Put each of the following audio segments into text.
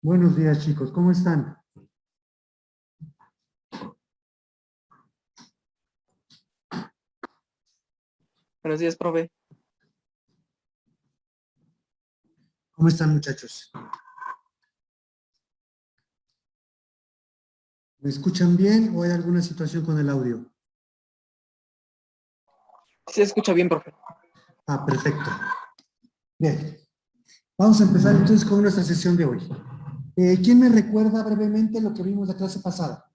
Buenos días, chicos, ¿cómo están? Buenos días, profe. ¿Cómo están, muchachos? ¿Me escuchan bien o hay alguna situación con el audio? Se escucha bien, profe. Perfecto. Bien, vamos a empezar entonces con nuestra sesión de hoy. ¿Quién me recuerda brevemente lo que vimos la clase pasada?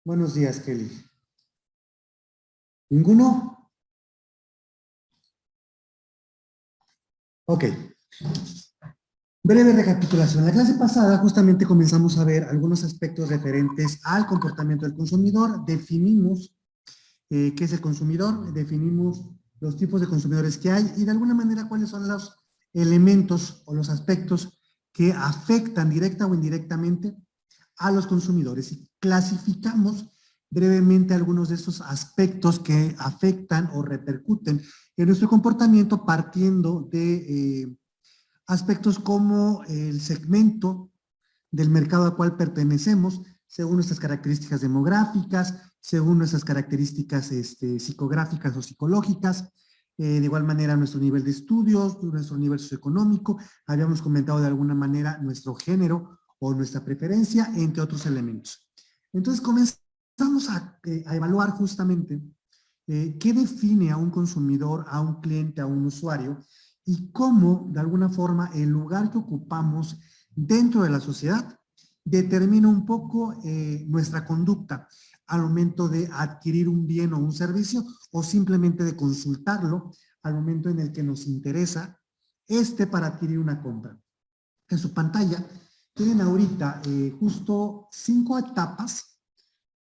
Buenos días, Kelly. ¿Ninguno? Ok. Breve recapitulación. La clase pasada justamente comenzamos a ver algunos aspectos referentes al comportamiento del consumidor. Definimos qué es el consumidor, definimos los tipos de consumidores que hay y de alguna manera cuáles son los elementos o los aspectos que afectan directa o indirectamente a los consumidores. Y clasificamos brevemente algunos de estos aspectos que afectan o repercuten en nuestro comportamiento partiendo de aspectos como el segmento del mercado al cual pertenecemos, según nuestras características demográficas, según nuestras características psicográficas o psicológicas, de igual manera nuestro nivel de estudios, nuestro nivel socioeconómico, habíamos comentado de alguna manera nuestro género o nuestra preferencia, entre otros elementos. Entonces comenzamos a evaluar justamente qué define a un consumidor, a un cliente, a un usuario, y cómo, de alguna forma, el lugar que ocupamos dentro de la sociedad determina un poco nuestra conducta al momento de adquirir un bien o un servicio o simplemente de consultarlo al momento en el que nos interesa para adquirir una compra. En su pantalla tienen ahorita justo 5 etapas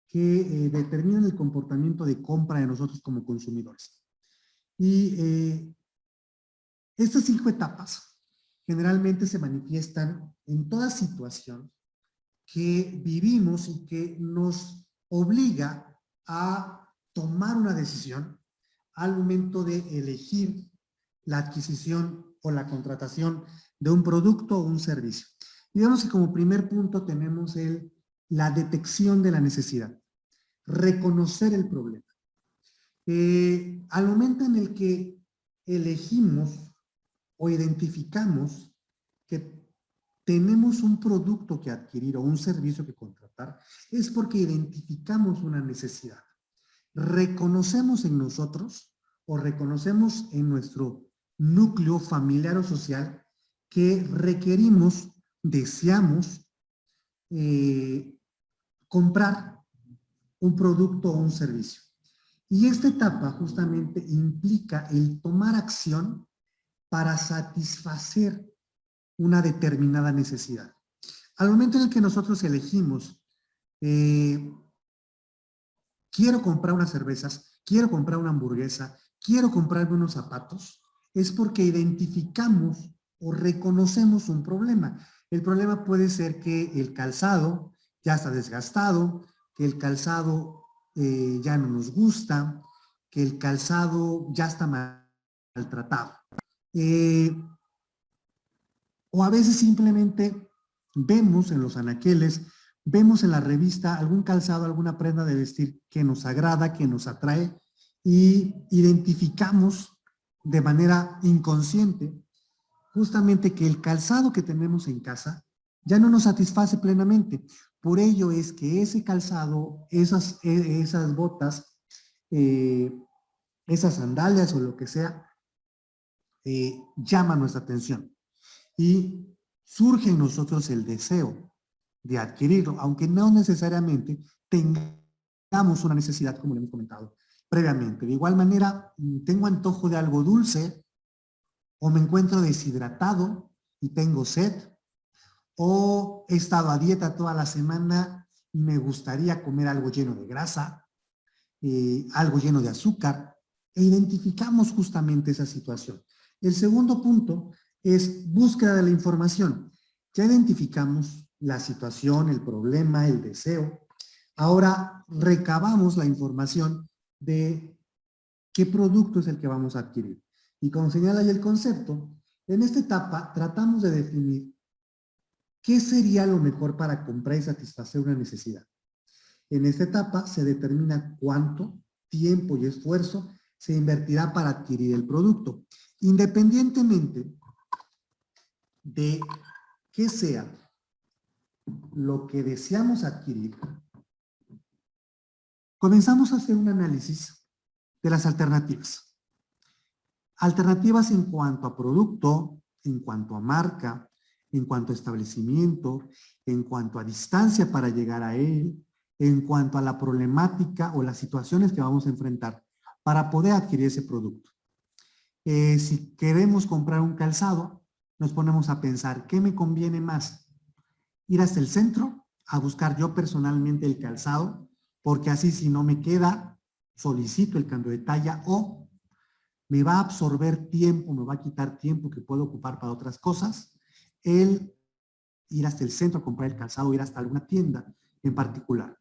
que determinan el comportamiento de compra de nosotros como consumidores. Y estas 5 etapas generalmente se manifiestan en toda situación que vivimos y que nos obliga a tomar una decisión al momento de elegir la adquisición o la contratación de un producto o un servicio. Digamos que como primer punto tenemos la detección de la necesidad, reconocer el problema. Al momento en el que elegimos o identificamos que tenemos un producto que adquirir o un servicio que contratar, es porque identificamos una necesidad. Reconocemos en nosotros o reconocemos en nuestro núcleo familiar o social que requerimos, deseamos comprar un producto o un servicio. Y esta etapa justamente implica el tomar acción para satisfacer una determinada necesidad. Al momento en el que nosotros elegimos, quiero comprar unas cervezas, quiero comprar una hamburguesa, quiero comprarme unos zapatos, es porque identificamos o reconocemos un problema. El problema puede ser que el calzado ya está desgastado, que el calzado ya no nos gusta, que el calzado ya está maltratado. O a veces simplemente vemos en los anaqueles, vemos en la revista algún calzado, alguna prenda de vestir que nos agrada, que nos atrae y identificamos de manera inconsciente justamente que el calzado que tenemos en casa ya no nos satisface plenamente. Por ello es que ese calzado, esas botas, esas sandalias o lo que sea, llama nuestra atención. Y surge en nosotros el deseo de adquirirlo, aunque no necesariamente tengamos una necesidad, como le hemos comentado previamente. De igual manera, tengo antojo de algo dulce, o me encuentro deshidratado y tengo sed, o he estado a dieta toda la semana y me gustaría comer algo lleno de grasa, algo lleno de azúcar, e identificamos justamente esa situación. El segundo punto es búsqueda de la información. Ya identificamos la situación, el problema, el deseo. Ahora recabamos la información de qué producto es el que vamos a adquirir. Y como señala ahí el concepto, en esta etapa tratamos de definir qué sería lo mejor para comprar y satisfacer una necesidad. En esta etapa se determina cuánto tiempo y esfuerzo se invertirá para adquirir el producto, independientemente de qué sea lo que deseamos adquirir. Comenzamos a hacer un análisis de las alternativas. Alternativas en cuanto a producto, en cuanto a marca, en cuanto a establecimiento, en cuanto a distancia para llegar a él, en cuanto a la problemática o las situaciones que vamos a enfrentar para poder adquirir ese producto. Si queremos comprar un calzado, nos ponemos a pensar, ¿qué me conviene más? Ir hasta el centro a buscar yo personalmente el calzado, porque así si no me queda, solicito el cambio de talla, o me va a absorber tiempo, me va a quitar tiempo que puedo ocupar para otras cosas, el ir hasta el centro a comprar el calzado, ir hasta alguna tienda en particular.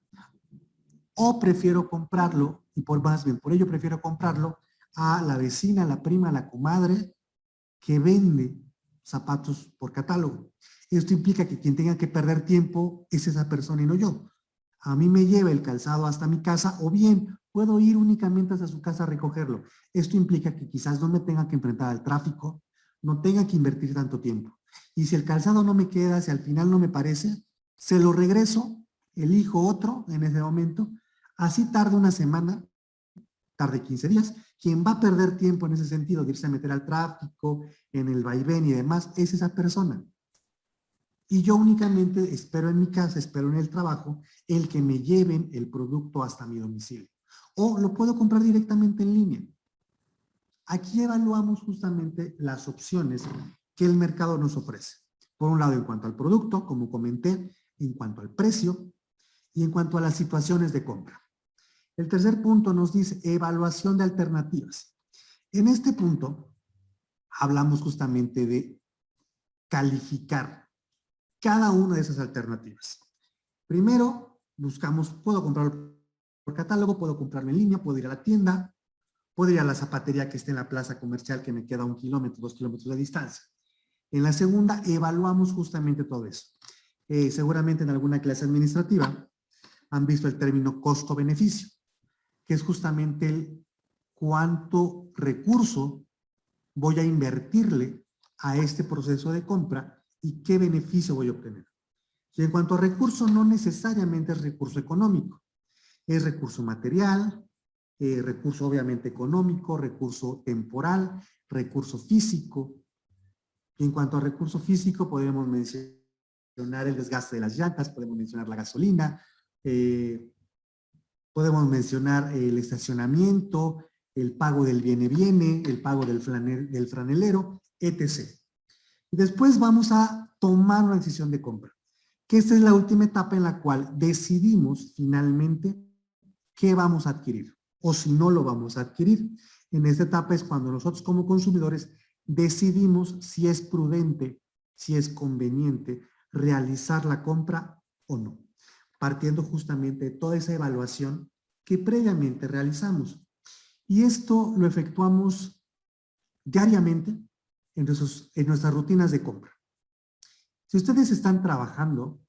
O prefiero comprarlo, y más bien por ello prefiero comprarlo a la vecina, la prima, la comadre que vende zapatos por catálogo. Esto implica que quien tenga que perder tiempo es esa persona y no yo. A mí me lleva el calzado hasta mi casa, o bien puedo ir únicamente hasta su casa a recogerlo. Esto implica que quizás no me tenga que enfrentar al tráfico, no tenga que invertir tanto tiempo. Y si el calzado no me queda, si al final no me parece, se lo regreso, elijo otro en ese momento, así tarde una semana, tarde 15 días, quien va a perder tiempo en ese sentido de irse a meter al tráfico, en el vaivén y demás, es esa persona. Y yo únicamente espero en mi casa, espero en el trabajo, el que me lleven el producto hasta mi domicilio. O lo puedo comprar directamente en línea. Aquí evaluamos justamente las opciones que el mercado nos ofrece. Por un lado, en cuanto al producto, como comenté, en cuanto al precio y en cuanto a las situaciones de compra. El tercer punto nos dice evaluación de alternativas. En este punto, hablamos justamente de calificar cada una de esas alternativas. Primero, buscamos, puedo comprarlo por catálogo, puedo comprarlo en línea, puedo ir a la tienda, puedo ir a la zapatería que esté en la plaza comercial que me queda 1 kilómetro, 2 kilómetros de distancia. En la segunda, evaluamos justamente todo eso. Seguramente en alguna clase administrativa han visto el término costo-beneficio, que es justamente el cuánto recurso voy a invertirle a este proceso de compra y qué beneficio voy a obtener. Y en cuanto a recurso, no necesariamente es recurso económico, es recurso material, recurso obviamente económico, recurso temporal, recurso físico. Y en cuanto a recurso físico, podemos mencionar el desgaste de las llantas, podemos mencionar la gasolina, podemos mencionar el estacionamiento, el pago del viene-viene, el pago del franelero, etc. Y después vamos a tomar una decisión de compra, que esta es la última etapa en la cual decidimos finalmente qué vamos a adquirir o si no lo vamos a adquirir. En esta etapa es cuando nosotros como consumidores decidimos si es prudente, si es conveniente realizar la compra o no, partiendo justamente de toda esa evaluación que previamente realizamos. Y esto lo efectuamos diariamente en nuestras rutinas de compra. Si ustedes están trabajando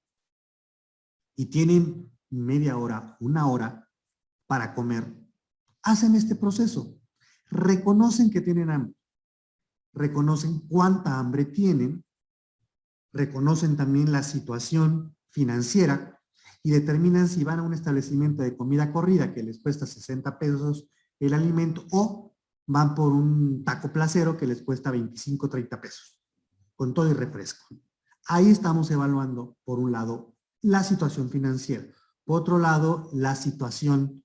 y tienen media hora, 1 hora para comer, hacen este proceso. Reconocen que tienen hambre, reconocen cuánta hambre tienen, reconocen también la situación financiera y determinan si van a un establecimiento de comida corrida que les cuesta 60 pesos el alimento o van por un taco placero que les cuesta 25, 30 pesos, con todo y refresco. Ahí estamos evaluando, por un lado, la situación financiera. Por otro lado, la situación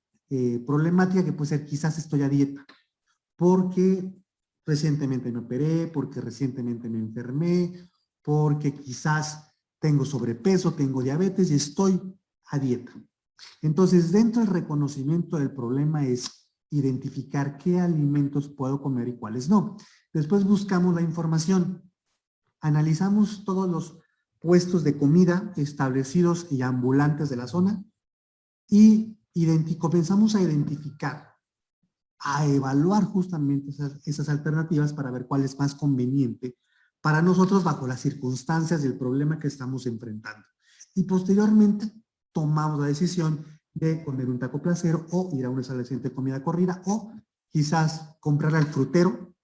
problemática que puede ser quizás estoy a dieta, porque recientemente me operé, porque recientemente me enfermé, porque quizás tengo sobrepeso, tengo diabetes y estoy a dieta. Entonces, dentro del reconocimiento del problema es identificar qué alimentos puedo comer y cuáles no. Después buscamos la información. Analizamos todos los puestos de comida establecidos y ambulantes de la zona y comenzamos a identificar a evaluar justamente esas alternativas para ver cuál es más conveniente para nosotros bajo las circunstancias y el problema que estamos enfrentando. Y posteriormente tomamos la decisión de comer un taco placero o ir a un establecimiento de comida corrida o quizás comprar al frutero,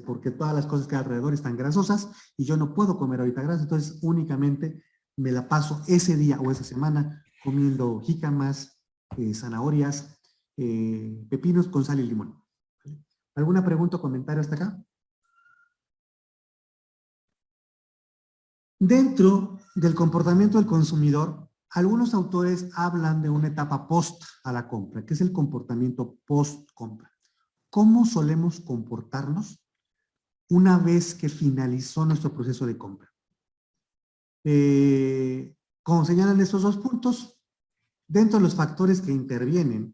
porque todas las cosas que hay alrededor están grasosas y yo no puedo comer ahorita grasa, entonces únicamente me la paso ese día o esa semana comiendo jícamas, zanahorias, pepinos con sal y limón. ¿Alguna pregunta o comentario hasta acá? Dentro del comportamiento del consumidor, algunos autores hablan de una etapa post a la compra, que es el comportamiento post compra. ¿Cómo solemos comportarnos una vez que finalizó nuestro proceso de compra? Como señalan estos dos puntos, dentro de los factores que intervienen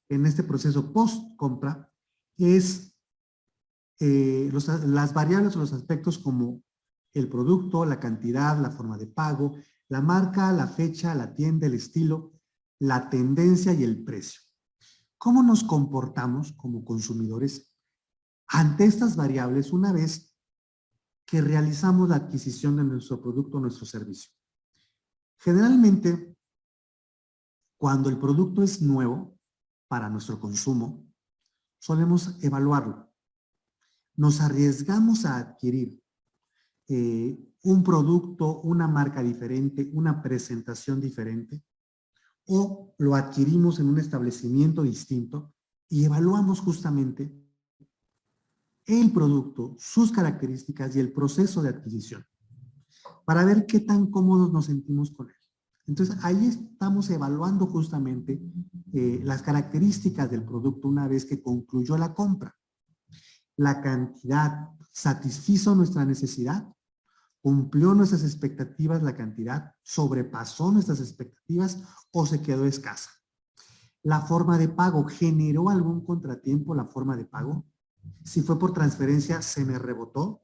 en este proceso post-compra es las variables o los aspectos como el producto, la cantidad, la forma de pago, la marca, la fecha, la tienda, el estilo, la tendencia y el precio. ¿Cómo nos comportamos como consumidores ante estas variables una vez que realizamos la adquisición de nuestro producto o nuestro servicio? Generalmente, cuando el producto es nuevo para nuestro consumo, solemos evaluarlo. Nos arriesgamos a adquirir un producto, una marca diferente, una presentación diferente, o lo adquirimos en un establecimiento distinto y evaluamos justamente el producto, sus características y el proceso de adquisición para ver qué tan cómodos nos sentimos con él. Entonces, ahí estamos evaluando justamente las características del producto una vez que concluyó la compra. La cantidad satisfizo nuestra necesidad, cumplió nuestras expectativas la cantidad, sobrepasó nuestras expectativas o se quedó escasa. La forma de pago, ¿generó algún contratiempo la forma de pago? Si fue por transferencia, ¿se me rebotó?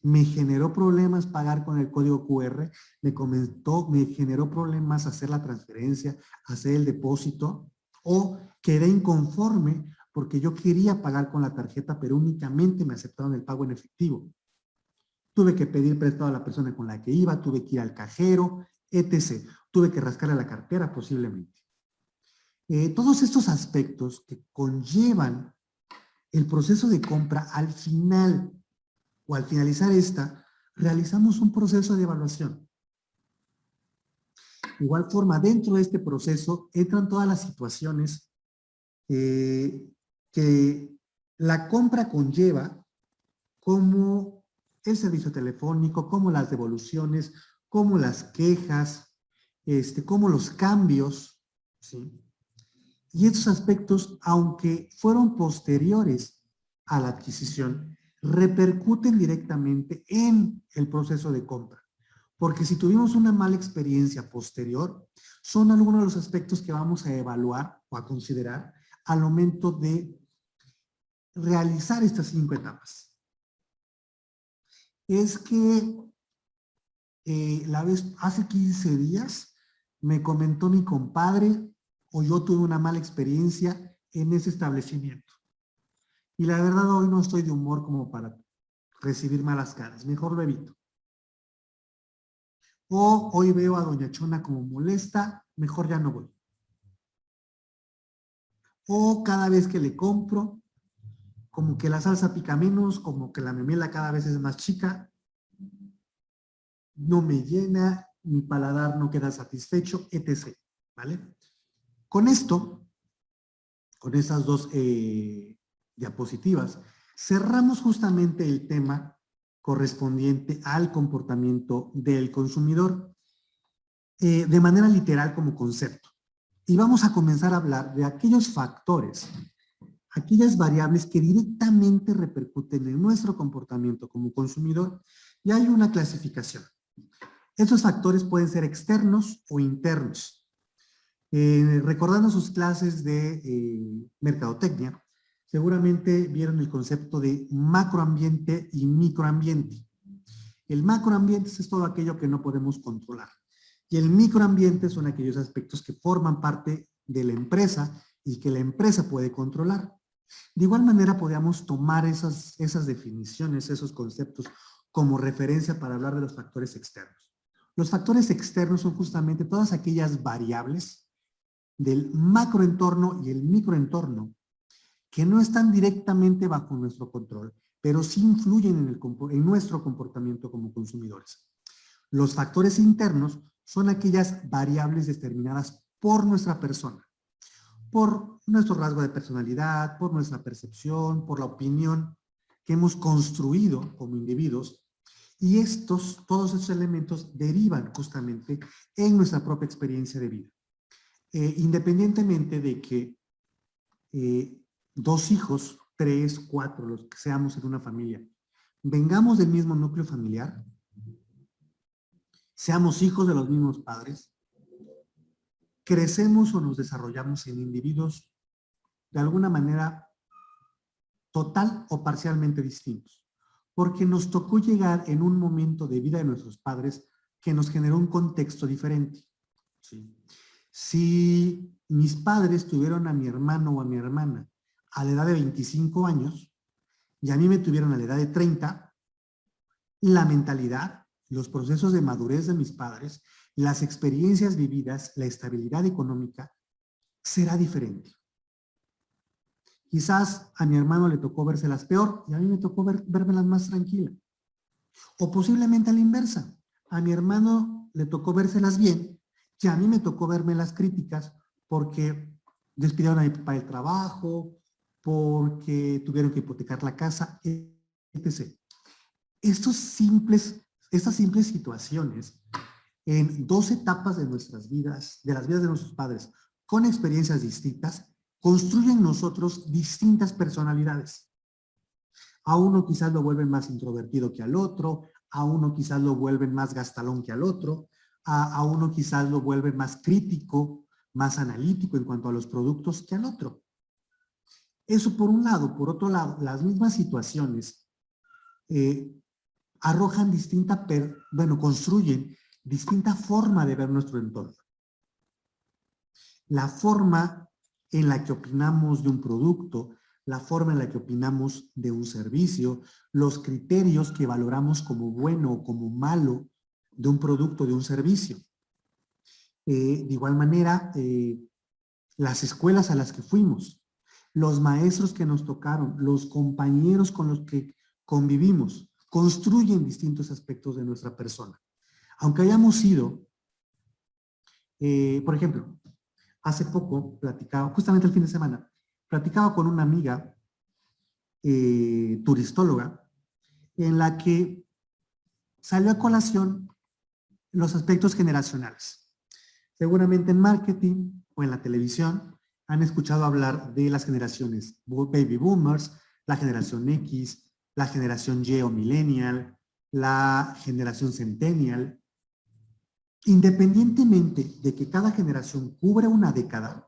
¿Me generó problemas pagar con el código QR? ¿Me generó problemas hacer la transferencia, hacer el depósito? ¿O quedé inconforme porque yo quería pagar con la tarjeta, pero únicamente me aceptaron el pago en efectivo? Tuve que pedir prestado a la persona con la que iba, tuve que ir al cajero, etc. Tuve que rascarle la cartera posiblemente. Todos estos aspectos que conllevan el proceso de compra, al final o al finalizar esta, realizamos un proceso de evaluación. De igual forma, dentro de este proceso entran todas las situaciones que la compra conlleva, como el servicio telefónico, como las devoluciones, como las quejas, como los cambios, ¿sí? Y estos aspectos, aunque fueron posteriores a la adquisición, repercuten directamente en el proceso de compra. Porque si tuvimos una mala experiencia posterior, son algunos de los aspectos que vamos a evaluar o a considerar al momento de realizar estas 5 etapas. Es que hace 15 días me comentó mi compadre o yo tuve una mala experiencia en ese establecimiento. Y la verdad hoy no estoy de humor como para recibir malas caras, mejor lo evito. O hoy veo a doña Chona como molesta, mejor ya no voy. O cada vez que le compro, como que la salsa pica menos, como que la memela cada vez es más chica, no me llena, mi paladar no queda satisfecho, etc. ¿Vale? Con esto, con esas 2 diapositivas, cerramos justamente el tema correspondiente al comportamiento del consumidor de manera literal como concepto. Y vamos a comenzar a hablar de aquellos factores, aquellas variables que directamente repercuten en nuestro comportamiento como consumidor, y hay una clasificación. Estos factores pueden ser externos o internos. Recordando sus clases de mercadotecnia, seguramente vieron el concepto de macroambiente y microambiente. El macroambiente es todo aquello que no podemos controlar. Y el microambiente son aquellos aspectos que forman parte de la empresa y que la empresa puede controlar. De igual manera, podríamos tomar esas definiciones, esos conceptos, como referencia para hablar de los factores externos. Los factores externos son justamente todas aquellas variables del macroentorno y el microentorno que no están directamente bajo nuestro control, pero sí influyen en nuestro comportamiento como consumidores. Los factores internos son aquellas variables determinadas por nuestra persona, por nuestro rasgo de personalidad, por nuestra percepción, por la opinión que hemos construido como individuos, y todos estos elementos derivan justamente en nuestra propia experiencia de vida. Independientemente de que 2 hijos, 3, 4, los que seamos en una familia, vengamos del mismo núcleo familiar, seamos hijos de los mismos padres, crecemos o nos desarrollamos en individuos de alguna manera total o parcialmente distintos, porque nos tocó llegar en un momento de vida de nuestros padres que nos generó un contexto diferente. ¿Sí? Si mis padres tuvieron a mi hermano o a mi hermana a la edad de 25 años y a mí me tuvieron a la edad de 30, la mentalidad, los procesos de madurez de mis padres, las experiencias vividas, la estabilidad económica será diferente. Quizás a mi hermano le tocó vérselas peor y a mí me tocó vérmelas más tranquila. O posiblemente a la inversa. A mi hermano le tocó vérselas bien y a mí me tocó verme las críticas porque despidieron a mi papá del trabajo, porque tuvieron que hipotecar la casa, etc. Estas simples situaciones en 2 etapas de nuestras vidas, de las vidas de nuestros padres, con experiencias distintas, construyen nosotros distintas personalidades. A uno quizás lo vuelven más introvertido que al otro, a uno quizás lo vuelven más gastalón que al otro, a uno quizás lo vuelven más crítico, más analítico en cuanto a los productos que al otro. Eso por un lado. Por otro lado, las mismas situaciones arrojan construyen distinta forma de ver nuestro entorno. La forma en la que opinamos de un producto, la forma en la que opinamos de un servicio, los criterios que valoramos como bueno o como malo de un producto, de un servicio. De igual manera, las escuelas a las que fuimos, los maestros que nos tocaron, los compañeros con los que convivimos, construyen distintos aspectos de nuestra persona. Aunque hayamos sido, por ejemplo, hace poco platicaba, justamente el fin de semana, platicaba con una amiga turistóloga en la que salió a colación los aspectos generacionales. Seguramente en marketing o en la televisión han escuchado hablar de las generaciones baby boomers, la generación X, la generación Y o millennial, la generación centennial. Independientemente de que cada generación cubre una década,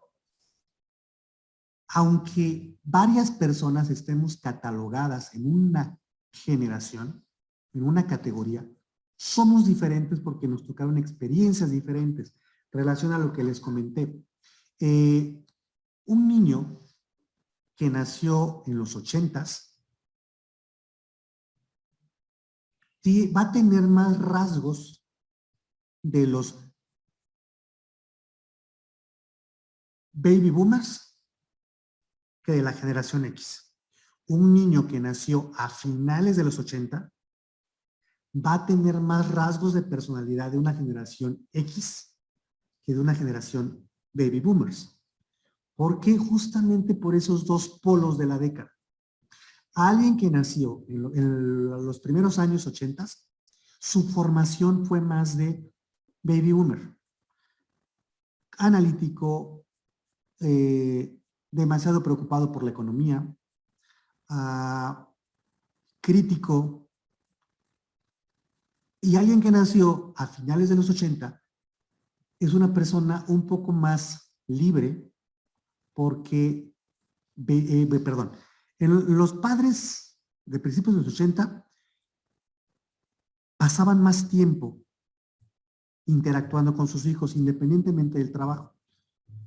aunque varias personas estemos catalogadas en una generación, en una categoría, somos diferentes porque nos tocaron experiencias diferentes. En relación a lo que les comenté, un niño que nació en los 80s va a tener más rasgos de los baby boomers que de la generación X. Un niño que nació a finales de los 80 va a tener más rasgos de personalidad de una generación X que de una generación baby boomers. ¿Por qué? Justamente por esos 2 polos de la década. Alguien que nació en los primeros años 80, su formación fue más de baby boomer. Analítico, demasiado preocupado por la economía, crítico, y alguien que nació a finales de los 80 es una persona un poco más libre porque, los padres de principios de los 80 pasaban más tiempo interactuando con sus hijos independientemente del trabajo.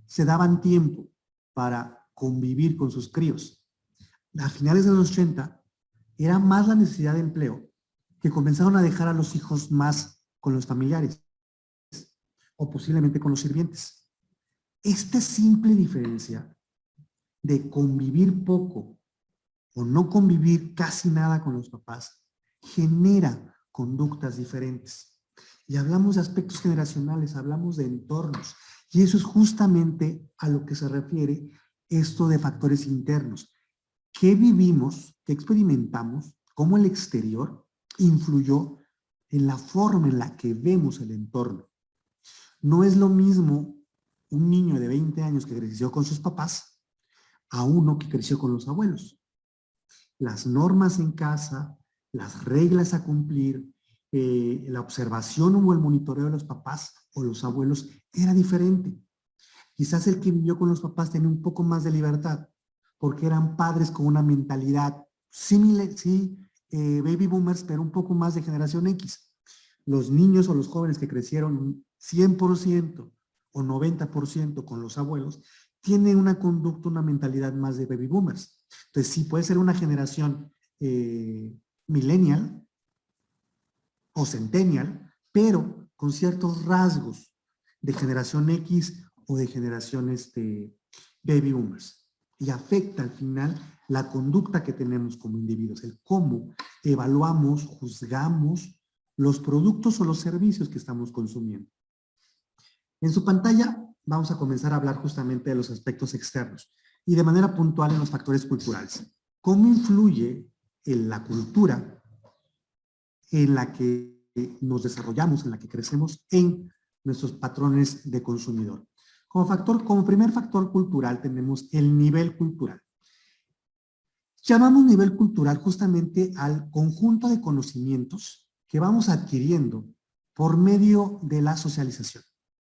Se daban tiempo para convivir con sus críos. a finales de los 80, era más la necesidad de empleo que comenzaron a dejar a los hijos más con los familiares o posiblemente con los sirvientes. Esta simple diferencia de convivir poco o no convivir casi nada con los papás genera conductas diferentes. Y hablamos de aspectos generacionales, hablamos de entornos. Y eso es justamente a lo que se refiere esto de factores internos. ¿Qué vivimos, qué experimentamos, cómo el exterior influyó en la forma en la que vemos el entorno? No es lo mismo un niño de 20 años que creció con sus papás a uno que creció con los abuelos. Las normas en casa, las reglas a cumplir, la observación o el monitoreo de los papás o los abuelos era diferente. Quizás el que vivió con los papás tenía un poco más de libertad, porque eran padres con una mentalidad similar, sí, baby boomers, pero un poco más de generación X. Los niños o los jóvenes que crecieron 100% o 90% con los abuelos, tienen una conducta, una mentalidad más de baby boomers. Entonces, sí, puede ser una generación millennial o centennial, pero con ciertos rasgos de generación X o de generaciones de baby boomers. Y afecta al final la conducta que tenemos como individuos, el cómo evaluamos, juzgamos los productos o los servicios que estamos consumiendo. En su pantalla vamos a comenzar a hablar justamente de los aspectos externos y de manera puntual en los factores culturales. ¿Cómo influye en la cultura en la que nos desarrollamos, en la que crecemos en nuestros patrones de consumidor? Como primer factor cultural tenemos el nivel cultural. Llamamos nivel cultural justamente al conjunto de conocimientos que vamos adquiriendo por medio de la socialización,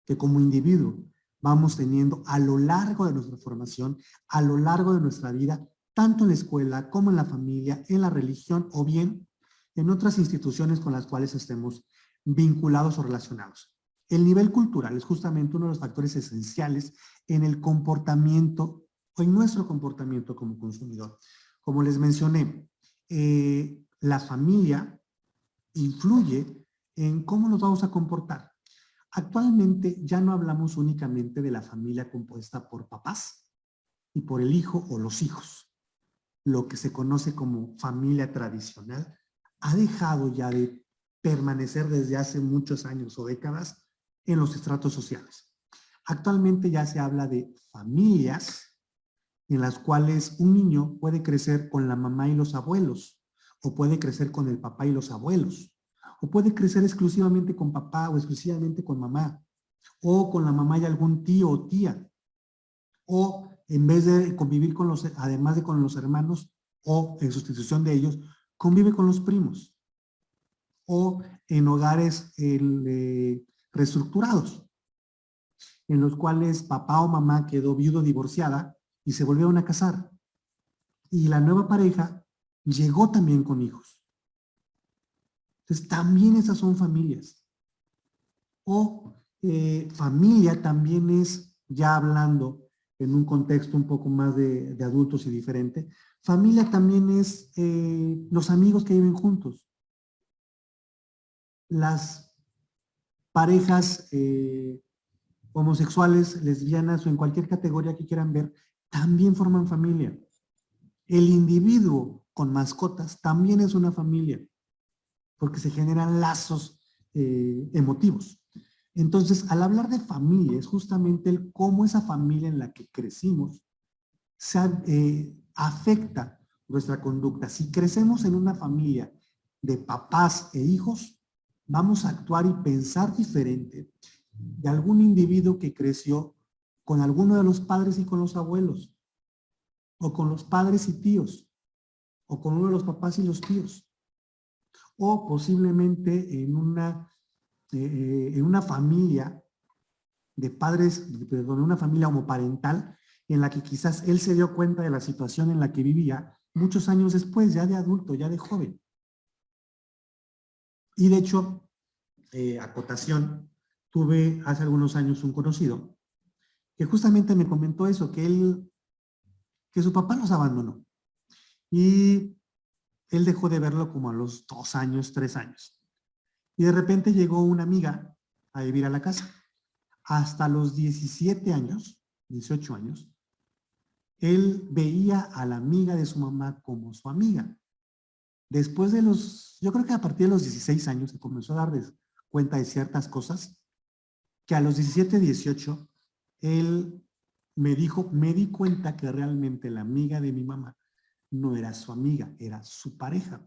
que como individuo vamos teniendo a lo largo de nuestra formación, a lo largo de nuestra vida, tanto en la escuela como en la familia, en la religión o bien en otras instituciones con las cuales estemos vinculados o relacionados. El nivel cultural es justamente uno de los factores esenciales en el comportamiento o en nuestro comportamiento como consumidor. Como les mencioné, la familia influye en cómo nos vamos a comportar. Actualmente ya no hablamos únicamente de la familia compuesta por papás y por el hijo o los hijos. Lo que se conoce como familia tradicional ha dejado ya de permanecer desde hace muchos años o décadas en los estratos sociales. Actualmente ya se habla de familias en las cuales un niño puede crecer con la mamá y los abuelos, o puede crecer con el papá y los abuelos, o puede crecer exclusivamente con papá o exclusivamente con mamá, o con la mamá y algún tío o tía, o en vez de convivir con los, además de con los hermanos, o en sustitución de ellos, convive con los primos, o en hogares reestructurados, en los cuales papá o mamá quedó viudo, divorciada, y se volvieron a casar. Y la nueva pareja llegó también con hijos. Entonces, también esas son familias. O familia también es, ya hablando en un contexto un poco más de adultos y diferente, familia también es los amigos que viven juntos. Las parejas homosexuales, lesbianas o en cualquier categoría que quieran ver, también forman familia. El individuo con mascotas también es una familia, porque se generan lazos emotivos. Entonces, al hablar de familia, es justamente el cómo esa familia en la que crecimos afecta nuestra conducta. Si crecemos en una familia de papás e hijos, vamos a actuar y pensar diferente de algún individuo que creció con alguno de los padres y con los abuelos, o con los padres y tíos, o con uno de los papás y los tíos, o posiblemente en una familia de padres, perdón, una familia homoparental en la que quizás él se dio cuenta de la situación en la que vivía muchos años después, ya de adulto, ya de joven. Y de hecho, acotación, tuve hace algunos años un conocido que justamente me comentó eso, que su papá los abandonó. Y él dejó de verlo como a los 2 años, 3 años. Y de repente llegó una amiga a vivir a la casa. Hasta los 17 años, 18 años, él veía a la amiga de su mamá como su amiga. Después de yo creo que a partir de los 16 años se comenzó a dar cuenta de ciertas cosas, que a los 17, 18, él me dijo, me di cuenta que realmente la amiga de mi mamá no era su amiga, era su pareja.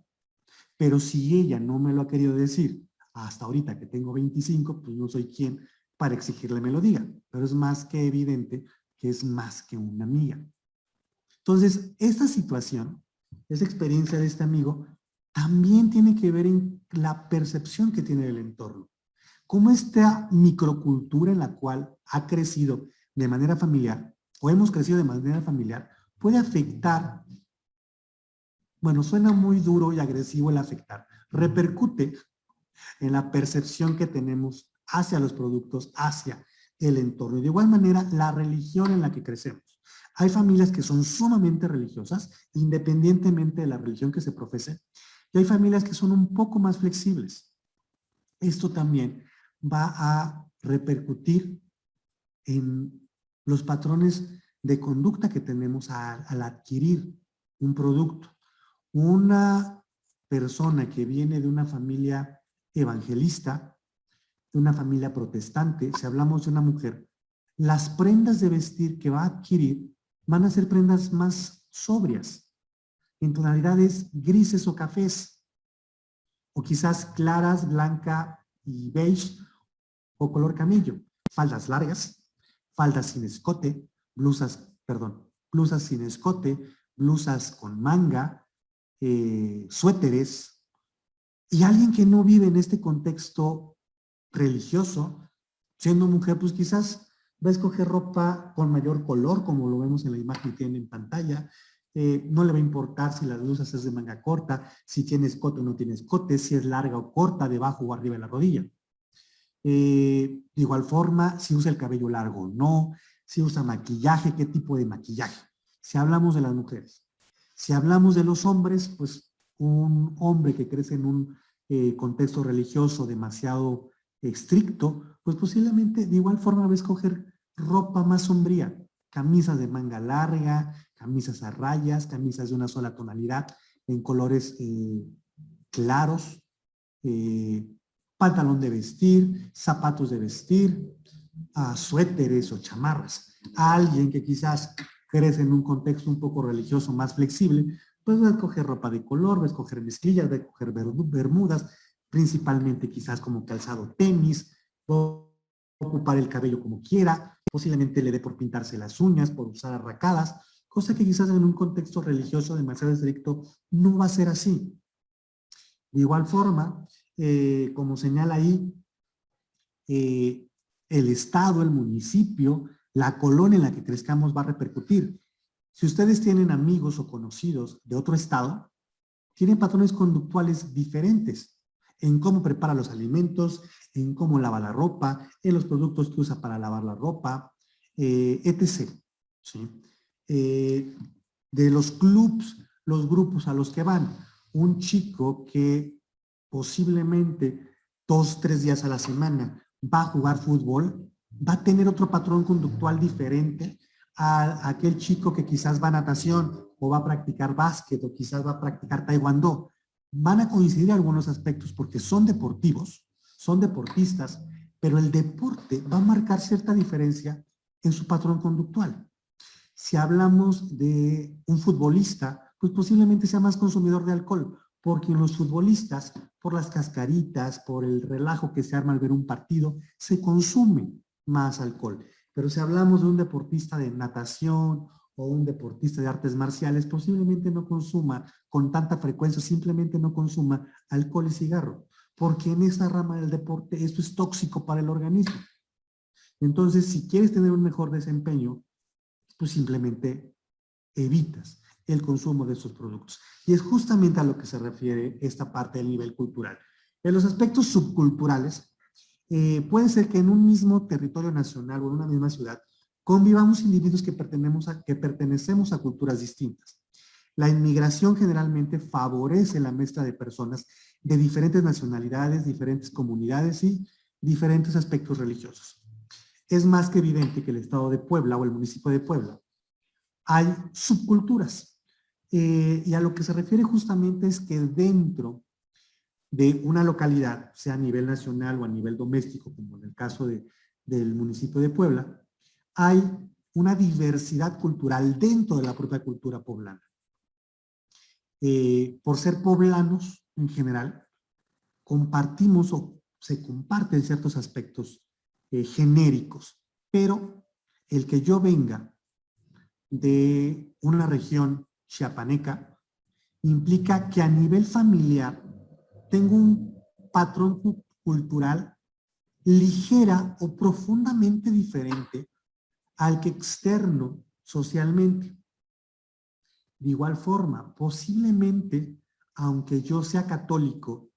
Pero si ella no me lo ha querido decir, hasta ahorita que tengo 25, pues no soy quien para exigirle me lo diga. Pero es más que evidente que es más que una amiga. Entonces, esta situación, esa experiencia de este amigo, también tiene que ver en la percepción que tiene del entorno. Cómo esta microcultura en la cual ha crecido de manera familiar, o hemos crecido de manera familiar, puede afectar, bueno, suena muy duro y agresivo el afectar, repercute en la percepción que tenemos hacia los productos, hacia el entorno. Y de igual manera, la religión en la que crecemos. Hay familias que son sumamente religiosas, independientemente de la religión que se profese, y hay familias que son un poco más flexibles. Esto también va a repercutir en los patrones de conducta que tenemos al adquirir un producto. Una persona que viene de una familia evangelista, de una familia protestante, si hablamos de una mujer, las prendas de vestir que va a adquirir van a ser prendas más sobrias, en tonalidades grises o cafés, o quizás claras, blanca y beige, o color camello. Faldas largas, faldas sin escote, blusas sin escote, blusas con manga, suéteres. Y alguien que no vive en este contexto religioso, siendo mujer, pues quizás va a escoger ropa con mayor color, como lo vemos en la imagen que tiene en pantalla. No le va a importar si las blusas es de manga corta, si tiene escote o no tiene escote, si es larga o corta, debajo o arriba de la rodilla. De igual forma, si usa el cabello largo o no, si usa maquillaje, qué tipo de maquillaje. Si hablamos de las mujeres. Si hablamos de los hombres, pues un hombre que crece en un contexto religioso demasiado estricto, pues posiblemente de igual forma va a escoger ropa más sombría, camisas de manga larga, camisas a rayas, camisas de una sola tonalidad, en colores claros, pantalón de vestir, zapatos de vestir, suéteres o chamarras. A alguien que quizás crece en un contexto un poco religioso más flexible, pues va a escoger ropa de color, va a escoger mezclillas, va a escoger bermudas, principalmente quizás como calzado tenis, va a ocupar el cabello como quiera, posiblemente le dé por pintarse las uñas, por usar arracadas, cosa que quizás en un contexto religioso demasiado estricto no va a ser así. De igual forma, como señala ahí, el estado, el municipio, la colonia en la que crezcamos va a repercutir. Si ustedes tienen amigos o conocidos de otro estado, tienen patrones conductuales diferentes en cómo prepara los alimentos, en cómo lava la ropa, en los productos que usa para lavar la ropa, etc. ¿Sí? De los clubs, los grupos a los que van. Un chico que posiblemente 2, 3 días a la semana va a jugar fútbol, va a tener otro patrón conductual diferente a aquel chico que quizás va a natación o va a practicar básquet o quizás va a practicar taekwondo. Van a coincidir algunos aspectos porque son deportivos, son deportistas, pero el deporte va a marcar cierta diferencia en su patrón conductual. Si hablamos de un futbolista, pues posiblemente sea más consumidor de alcohol, porque los futbolistas, por las cascaritas, por el relajo que se arma al ver un partido, se consume más alcohol. Pero si hablamos de un deportista de natación o un deportista de artes marciales, posiblemente no consuma con tanta frecuencia, simplemente no consuma alcohol y cigarro, porque en esa rama del deporte esto es tóxico para el organismo. Entonces, si quieres tener un mejor desempeño, pues simplemente evitas el consumo de estos productos. Y es justamente a lo que se refiere esta parte del nivel cultural. En los aspectos subculturales, puede ser que en un mismo territorio nacional o en una misma ciudad convivamos individuos que pertenecemos a culturas distintas. La inmigración generalmente favorece la mezcla de personas de diferentes nacionalidades, diferentes comunidades y diferentes aspectos religiosos. Es más que evidente que el estado de Puebla o el municipio de Puebla hay subculturas. Y a lo que se refiere justamente es que dentro de una localidad, sea a nivel nacional o a nivel doméstico, como en el caso del municipio de Puebla, hay una diversidad cultural dentro de la propia cultura poblana. Por ser poblanos en general, compartimos o se comparten ciertos aspectos genéricos, pero el que yo venga de una región chiapaneca implica que a nivel familiar tengo un patrón cultural ligera o profundamente diferente al que externo socialmente. De igual forma, posiblemente, aunque yo sea católico,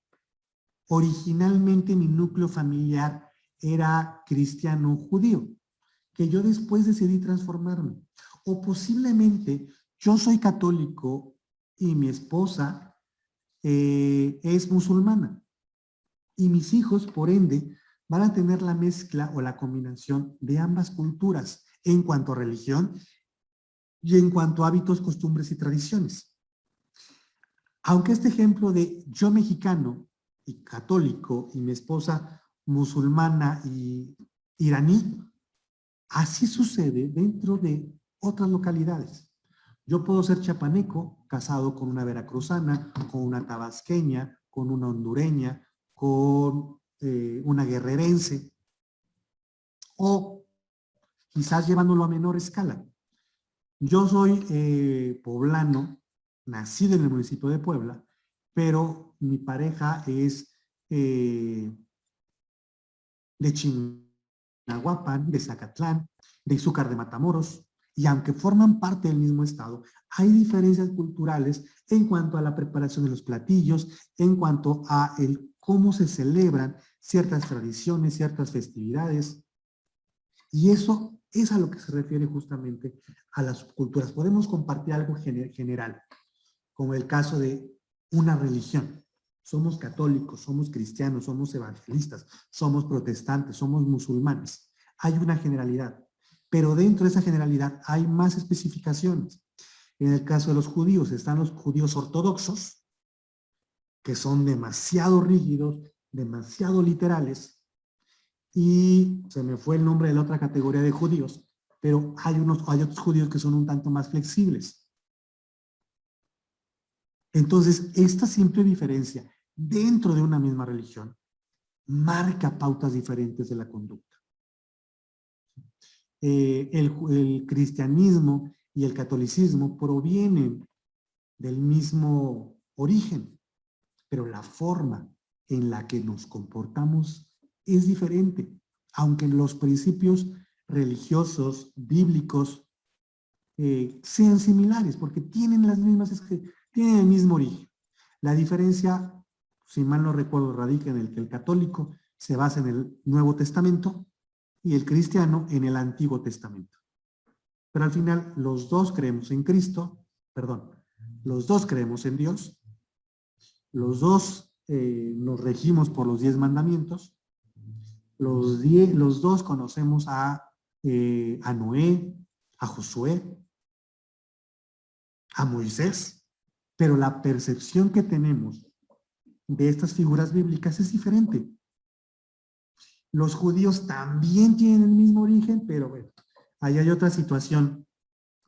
originalmente mi núcleo familiar era cristiano judío, que yo después decidí transformarme. O posiblemente yo soy católico y mi esposa es musulmana. Y mis hijos, por ende, van a tener la mezcla o la combinación de ambas culturas en cuanto a religión y en cuanto a hábitos, costumbres y tradiciones. Aunque este ejemplo de yo mexicano y católico y mi esposa musulmana y iraní, así sucede dentro de otras localidades. Yo puedo ser chapaneco, casado con una veracruzana, con una tabasqueña, con una hondureña, con una guerrerense, o quizás llevándolo a menor escala. Yo soy poblano, nacido en el municipio de Puebla, pero mi pareja es de Chignahuapan, de Zacatlán, de Izúcar de Matamoros, y aunque forman parte del mismo estado, hay diferencias culturales en cuanto a la preparación de los platillos, en cuanto a el cómo se celebran ciertas tradiciones, ciertas festividades, y eso es a lo que se refiere justamente a las subculturas. Podemos compartir algo general, como el caso de una religión. Somos católicos, somos cristianos, somos evangelistas, somos protestantes, somos musulmanes. Hay una generalidad, pero dentro de esa generalidad hay más especificaciones. En el caso de los judíos, están los judíos ortodoxos, que son demasiado rígidos, demasiado literales, y se me fue el nombre de la otra categoría de judíos, pero hay otros judíos que son un tanto más flexibles. Entonces, esta simple diferencia dentro de una misma religión marca pautas diferentes de la conducta. El cristianismo y el catolicismo provienen del mismo origen, pero la forma en la que nos comportamos es diferente, aunque los principios religiosos, bíblicos, sean similares, porque tienen las mismas, tienen el mismo origen. La diferencia, si mal no recuerdo, radica en el que el católico se basa en el Nuevo Testamento y el cristiano en el Antiguo Testamento. Pero al final los dos creemos en Cristo, perdón, los dos creemos en Dios, los dos nos regimos por los 10 mandamientos, los dos conocemos a Noé, a Josué, a Moisés, pero la percepción que tenemos de estas figuras bíblicas es diferente. Los judíos también tienen el mismo origen, pero bueno, ahí hay otra situación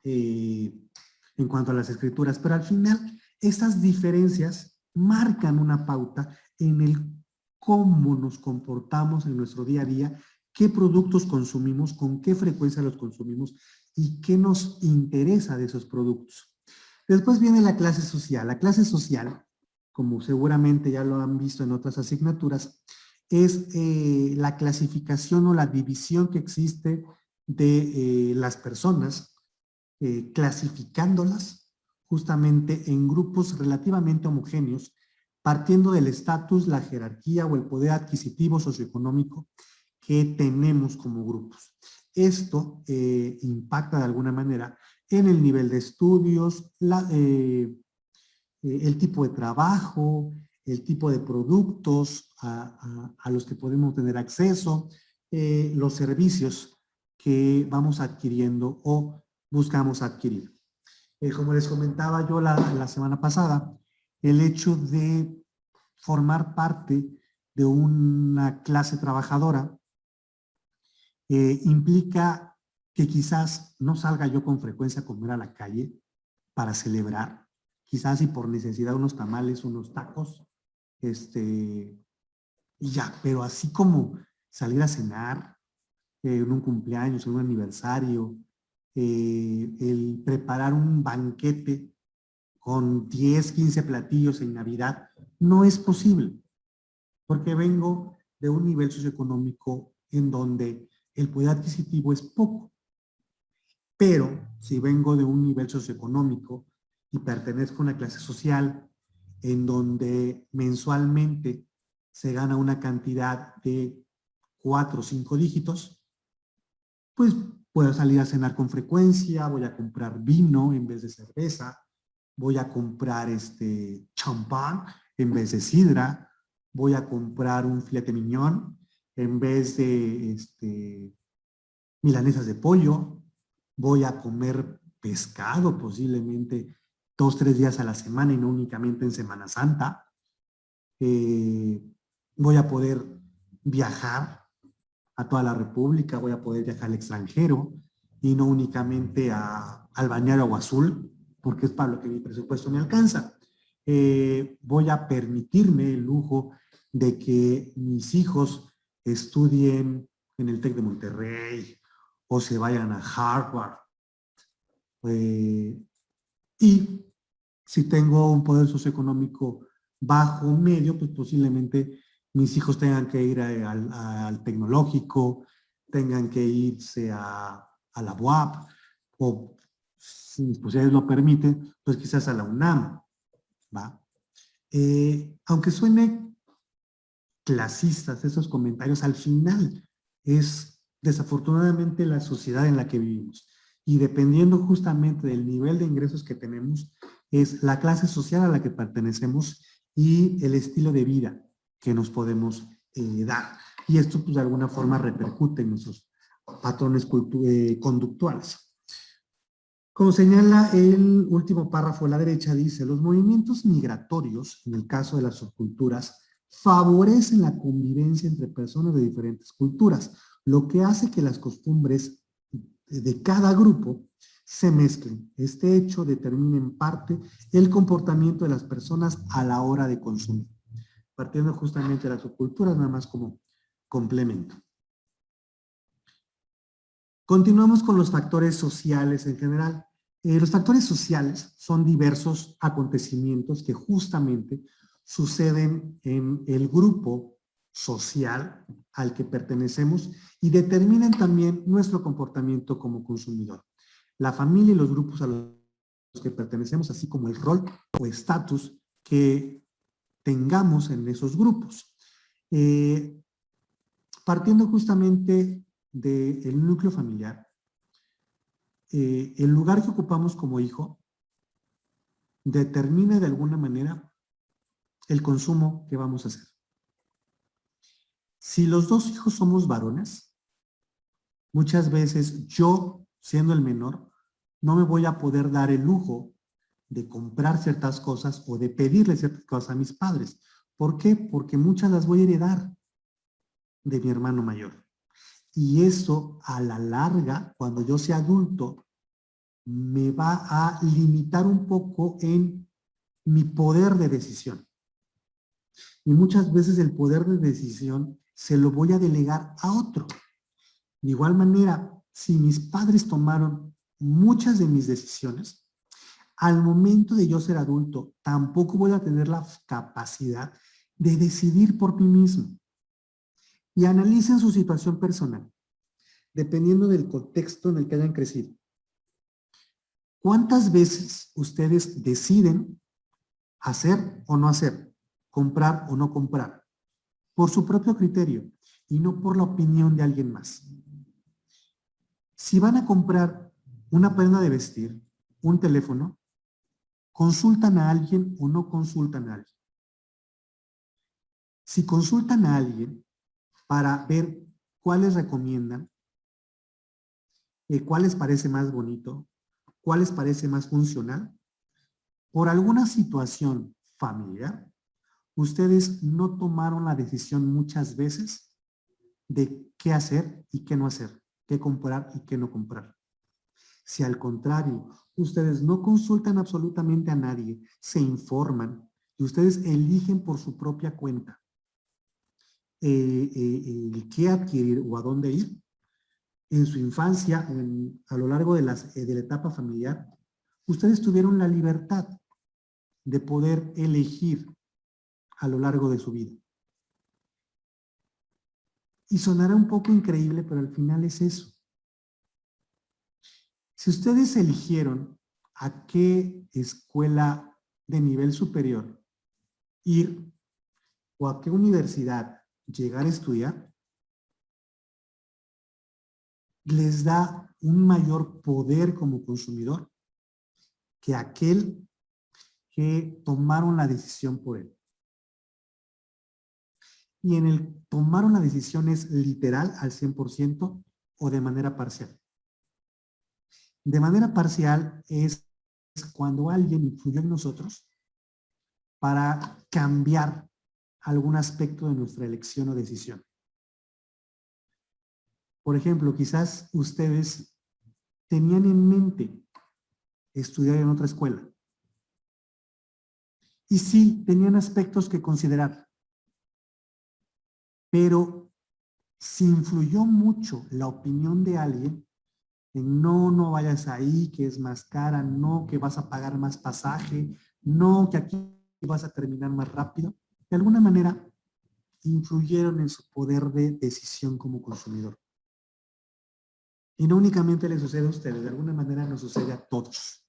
en cuanto a las escrituras, pero al final estas diferencias marcan una pauta en el cómo nos comportamos en nuestro día a día, qué productos consumimos, con qué frecuencia los consumimos y qué nos interesa de esos productos. Después viene la clase social. La clase social, como seguramente ya lo han visto en otras asignaturas, es la clasificación o la división que existe de las personas, clasificándolas justamente en grupos relativamente homogéneos, partiendo del estatus, la jerarquía o el poder adquisitivo socioeconómico que tenemos como grupos. Esto impacta de alguna manera en el nivel de estudios, el tipo de trabajo, el tipo de productos a los que podemos tener acceso, los servicios que vamos adquiriendo o buscamos adquirir. Como les comentaba yo la semana pasada, el hecho de formar parte de una clase trabajadora implica que quizás no salga yo con frecuencia a comer a la calle para celebrar, quizás y por necesidad unos tamales, unos tacos, y ya, pero así como salir a cenar en un cumpleaños, en un aniversario, el preparar un banquete con 10, 15 platillos en Navidad, no es posible, porque vengo de un nivel socioeconómico en donde el poder adquisitivo es poco. Pero si vengo de un nivel socioeconómico y pertenezco a una clase social en donde mensualmente se gana una cantidad de 4 o 5 dígitos, pues puedo salir a cenar con frecuencia, voy a comprar vino en vez de cerveza, voy a comprar champán en vez de sidra, voy a comprar un filete mignon en vez de milanesas de pollo, voy a comer pescado posiblemente 2, 3 días a la semana y no únicamente en Semana Santa. Voy a poder viajar a toda la República, voy a poder viajar al extranjero y no únicamente al Balneario Agua Azul, porque es para lo que mi presupuesto me alcanza. Voy a permitirme el lujo de que mis hijos estudien en el TEC de Monterrey o se vayan a Harvard. Y si tengo un poder socioeconómico bajo, medio, pues posiblemente mis hijos tengan que ir al tecnológico, tengan que irse a la UAP, o si mis posibilidades lo permiten, pues quizás a la UNAM, ¿va? Aunque suene clasistas esos comentarios, al final es desafortunadamente la sociedad en la que vivimos. Y dependiendo justamente del nivel de ingresos que tenemos, es la clase social a la que pertenecemos y el estilo de vida que nos podemos dar. Y esto pues de alguna forma repercute en nuestros patrones conductuales. Como señala el último párrafo a la derecha, dice, los movimientos migratorios, en el caso de las subculturas, favorecen la convivencia entre personas de diferentes culturas, lo que hace que las costumbres de cada grupo se mezclen. Este hecho determina en parte el comportamiento de las personas a la hora de consumir. Partiendo justamente de las subculturas, nada más como complemento. Continuamos con los factores sociales en general. Los factores sociales son diversos acontecimientos que justamente suceden en el grupo social al que pertenecemos y determinan también nuestro comportamiento como consumidor. La familia y los grupos a los que pertenecemos, así como el rol o estatus que tengamos en esos grupos. Partiendo justamente del núcleo familiar, el lugar que ocupamos como hijo determina de alguna manera el consumo que vamos a hacer. Si los dos hijos somos varones, muchas veces yo, siendo el menor, no me voy a poder dar el lujo de comprar ciertas cosas o de pedirle ciertas cosas a mis padres. ¿Por qué? Porque muchas las voy a heredar de mi hermano mayor. Y eso, a la larga, cuando yo sea adulto, me va a limitar un poco en mi poder de decisión. Y muchas veces el poder de decisión se lo voy a delegar a otro. De igual manera, si mis padres tomaron muchas de mis decisiones, al momento de yo ser adulto, tampoco voy a tener la capacidad de decidir por mí mismo. Y analicen su situación personal, dependiendo del contexto en el que hayan crecido. ¿Cuántas veces ustedes deciden hacer o no hacer, comprar o no comprar, por su propio criterio y no por la opinión de alguien más? Si van a comprar una prenda de vestir, un teléfono, ¿consultan a alguien o no consultan a alguien? Si consultan a alguien para ver cuáles recomiendan, cuál les parece más bonito, cuál les parece más funcional, por alguna situación familiar, ustedes no tomaron la decisión muchas veces de qué hacer y qué no hacer, qué comprar y qué no comprar. Si al contrario, ustedes no consultan absolutamente a nadie, se informan y ustedes eligen por su propia cuenta qué adquirir o a dónde ir, en su infancia, a lo largo de la etapa familiar, ustedes tuvieron la libertad de poder elegir a lo largo de su vida. Y sonará un poco increíble, pero al final es eso. Si ustedes eligieron a qué escuela de nivel superior ir o a qué universidad llegar a estudiar, les da un mayor poder como consumidor que aquel que tomaron la decisión por él. Y en el tomaron la decisión es literal al 100% o de manera parcial. De manera parcial es cuando alguien influyó en nosotros para cambiar algún aspecto de nuestra elección o decisión. Por ejemplo, quizás ustedes tenían en mente estudiar en otra escuela. Y sí, tenían aspectos que considerar. Pero si influyó mucho la opinión de alguien, en no vayas ahí, que es más cara, no, que vas a pagar más pasaje, no, que aquí vas a terminar más rápido, de alguna manera influyeron en su poder de decisión como consumidor. Y no únicamente le sucede a ustedes, de alguna manera nos sucede a todos.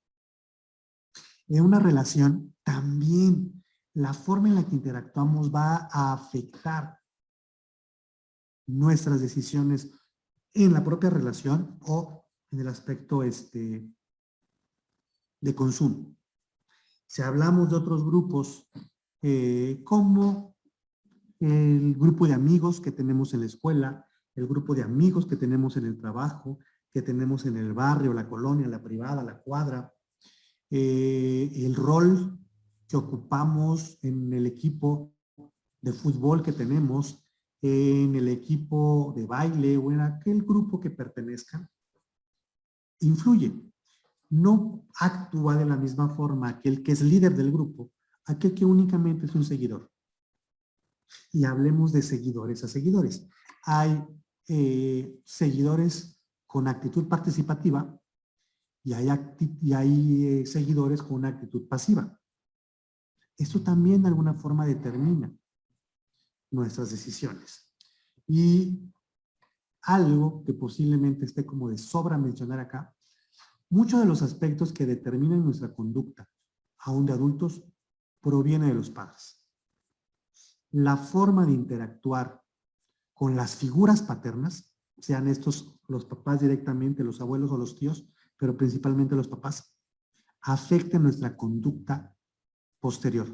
En una relación, también la forma en la que interactuamos va a afectar nuestras decisiones en la propia relación o en el aspecto de consumo. Si hablamos de otros grupos, como el grupo de amigos que tenemos en la escuela, el grupo de amigos que tenemos en el trabajo, que tenemos en el barrio, la colonia, la privada, la cuadra, el rol que ocupamos en el equipo de fútbol que tenemos, en el equipo de baile o en aquel grupo que pertenezcan, influye. No actúa de la misma forma aquel que es líder del grupo, aquel que únicamente es un seguidor. Y hablemos de seguidores a seguidores. Hay seguidores con actitud participativa y hay seguidores con una actitud pasiva. Esto también de alguna forma determina nuestras decisiones. Y algo que posiblemente esté como de sobra mencionar acá, muchos de los aspectos que determinan nuestra conducta, aún de adultos, proviene de los padres. La forma de interactuar con las figuras paternas, sean estos los papás directamente, los abuelos o los tíos, pero principalmente los papás, afecta nuestra conducta posterior.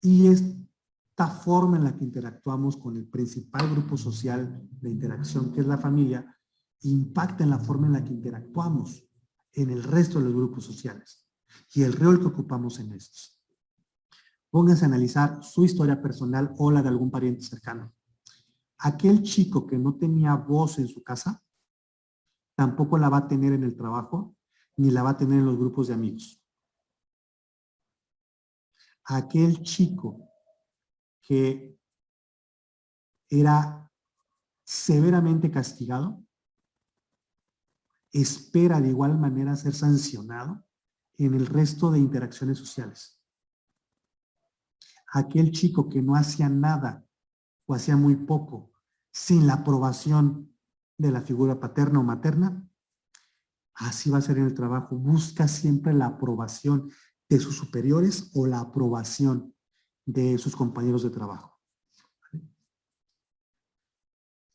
Y esta forma en la que interactuamos con el principal grupo social de interacción, que es la familia, impacta en la forma en la que interactuamos en el resto de los grupos sociales y el rol que ocupamos en estos. Pónganse a analizar su historia personal o la de algún pariente cercano. Aquel chico que no tenía voz en su casa, tampoco la va a tener en el trabajo, ni la va a tener en los grupos de amigos. Aquel chico que era severamente castigado, espera de igual manera ser sancionado en el resto de interacciones sociales. Aquel chico que no hacía nada o hacía muy poco sin la aprobación de la figura paterna o materna, así va a ser en el trabajo. Busca siempre la aprobación de sus superiores o la aprobación de sus compañeros de trabajo.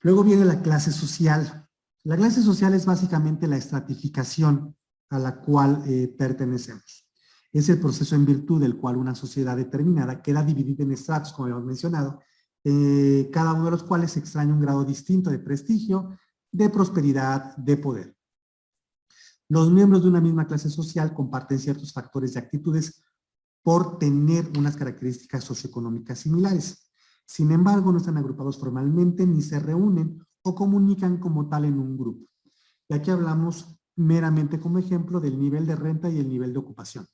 Luego viene la clase social. La clase social es básicamente la estratificación a la cual pertenecemos. Es el proceso en virtud del cual una sociedad determinada queda dividida en estratos, como hemos mencionado, cada uno de los cuales extraña un grado distinto de prestigio, de prosperidad, de poder. Los miembros de una misma clase social comparten ciertos factores y actitudes por tener unas características socioeconómicas similares. Sin embargo, no están agrupados formalmente ni se reúnen o comunican como tal en un grupo. Y aquí hablamos meramente como ejemplo del nivel de renta y el nivel de ocupación.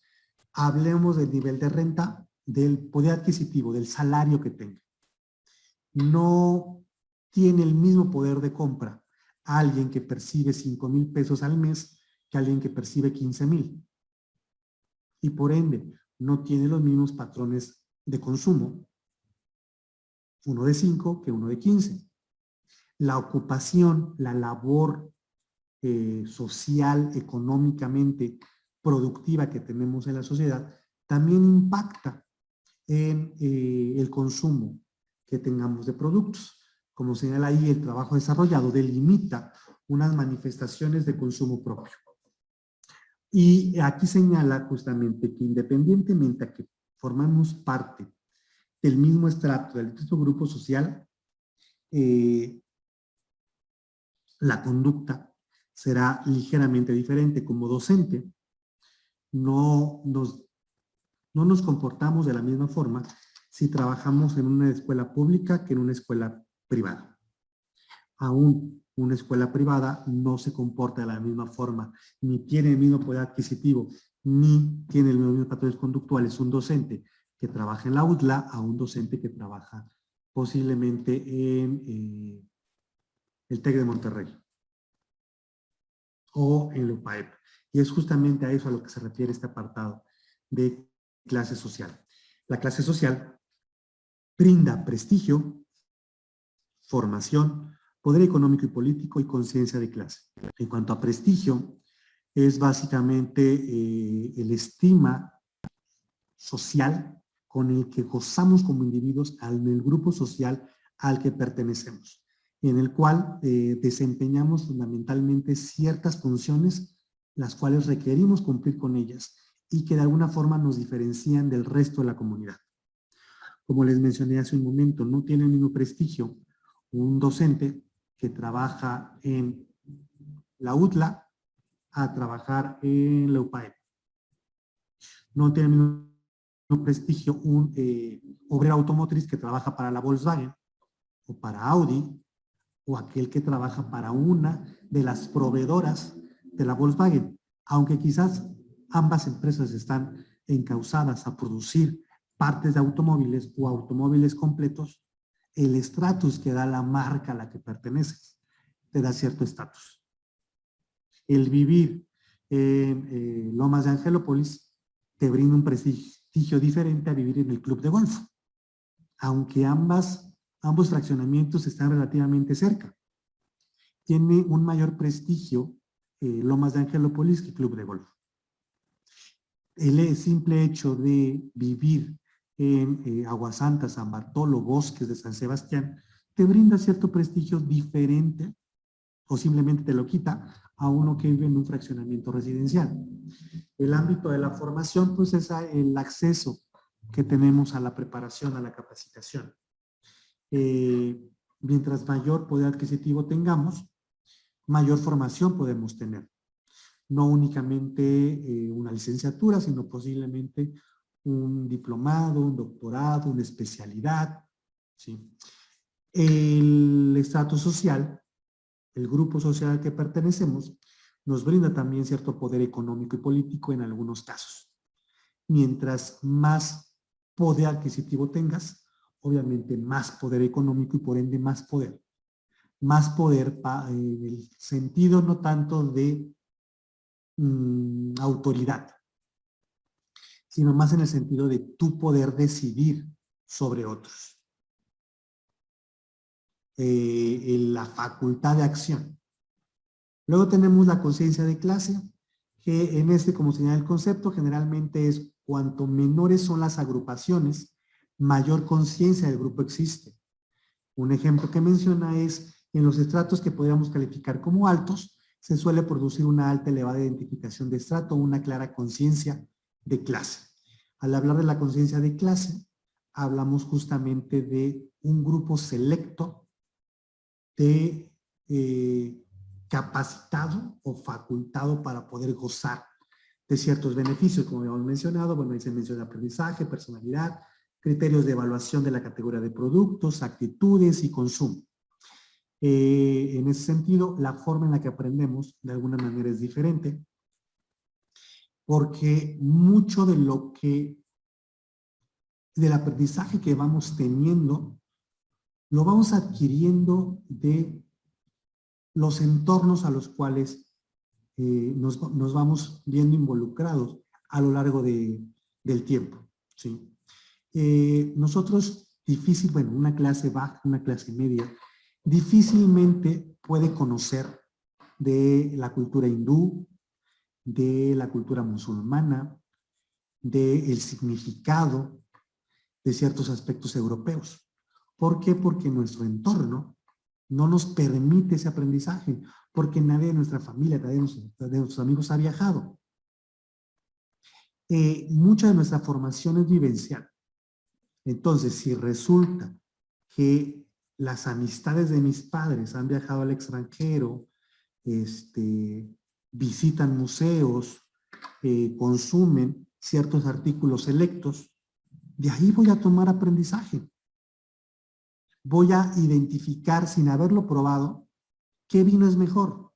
Hablemos del nivel de renta, del poder adquisitivo, del salario que tenga. No tiene el mismo poder de compra alguien que percibe 5,000 pesos al mes que alguien que percibe 15,000. Y por ende, no tiene los mismos patrones de consumo, uno de 5 que uno de 15. La ocupación, la labor social, económicamente productiva que tenemos en la sociedad, también impacta en el consumo que tengamos de productos. Como señala ahí, el trabajo desarrollado delimita unas manifestaciones de consumo propio. Y aquí señala justamente que independientemente a que formamos parte del mismo estrato, del mismo grupo social, la conducta será ligeramente diferente. Como docente, no nos comportamos de la misma forma si trabajamos en una escuela pública que en una escuela privada. Aún una escuela privada no se comporta de la misma forma, ni tiene el mismo poder adquisitivo, ni tiene los mismos patrones conductuales un docente que trabaja en la UTLA a un docente que trabaja posiblemente en el TEC de Monterrey o en la UPAEP. Y es justamente a eso a lo que se refiere este apartado de clase social. La clase social brinda prestigio, formación, poder económico y político y conciencia de clase. En cuanto a prestigio, es básicamente el estima social con el que gozamos como individuos en el grupo social al que pertenecemos, en el cual desempeñamos fundamentalmente ciertas funciones, las cuales requerimos cumplir con ellas y que de alguna forma nos diferencian del resto de la comunidad. Como les mencioné hace un momento, no tiene el mismo prestigio un docente que trabaja en la UTLA a trabajar en la UPAEP. No tiene el mismo prestigio un obrero automotriz que trabaja para la Volkswagen o para Audi, o aquel que trabaja para una de las proveedoras de la Volkswagen, aunque quizás ambas empresas están encausadas a producir partes de automóviles o automóviles completos, el estatus que da la marca a la que perteneces te da cierto estatus. El vivir en Lomas de Angelópolis te brinda un prestigio diferente a vivir en el club de golf, aunque ambos fraccionamientos están relativamente cerca. Tiene un mayor prestigio Lomas de Angelópolis que club de golf. El simple hecho de vivir en Aguasanta, San Bartolo, Bosques de San Sebastián, te brinda cierto prestigio diferente o simplemente te lo quita a uno que vive en un fraccionamiento residencial. El ámbito de la formación, pues es el acceso que tenemos a la preparación, a la capacitación. Mientras mayor poder adquisitivo tengamos, mayor formación podemos tener. No únicamente una licenciatura, sino posiblemente un diplomado, un doctorado, una especialidad, ¿sí? El estatus social, el grupo social al que pertenecemos, nos brinda también cierto poder económico y político en algunos casos. Mientras más poder adquisitivo tengas, obviamente más poder económico y por ende más poder. Más poder en el sentido no tanto de autoridad, sino más en el sentido de tu poder decidir sobre otros. La facultad de acción. Luego tenemos la conciencia de clase, que en como señala el concepto, generalmente es cuanto menores son las agrupaciones, mayor conciencia del grupo existe. Un ejemplo que menciona es En los estratos que podríamos calificar como altos, se suele producir una alta elevada identificación de estrato, una clara conciencia de clase. Al hablar de la conciencia de clase, hablamos justamente de un grupo selecto de capacitado o facultado para poder gozar de ciertos beneficios, como hemos mencionado. Bueno, ahí se menciona aprendizaje, personalidad, criterios de evaluación de la categoría de productos, actitudes y consumo. En ese sentido, la forma en la que aprendemos de alguna manera es diferente, porque mucho de lo que, del aprendizaje que vamos teniendo, lo vamos adquiriendo de los entornos a los cuales nos vamos viendo involucrados a lo largo del tiempo, ¿sí? Nosotros, bueno, una clase baja, una clase media, difícilmente puede conocer de la cultura hindú, de la cultura musulmana, del significado de ciertos aspectos europeos. ¿Por qué? Porque nuestro entorno no nos permite ese aprendizaje, porque nadie de nuestra familia, nadie de nuestros amigos ha viajado. Mucha de nuestra formación es vivencial. Entonces, si resulta que las amistades de mis padres han viajado al extranjero, visitan museos, consumen ciertos artículos selectos, de ahí voy a tomar aprendizaje. Voy a identificar, sin haberlo probado, qué vino es mejor.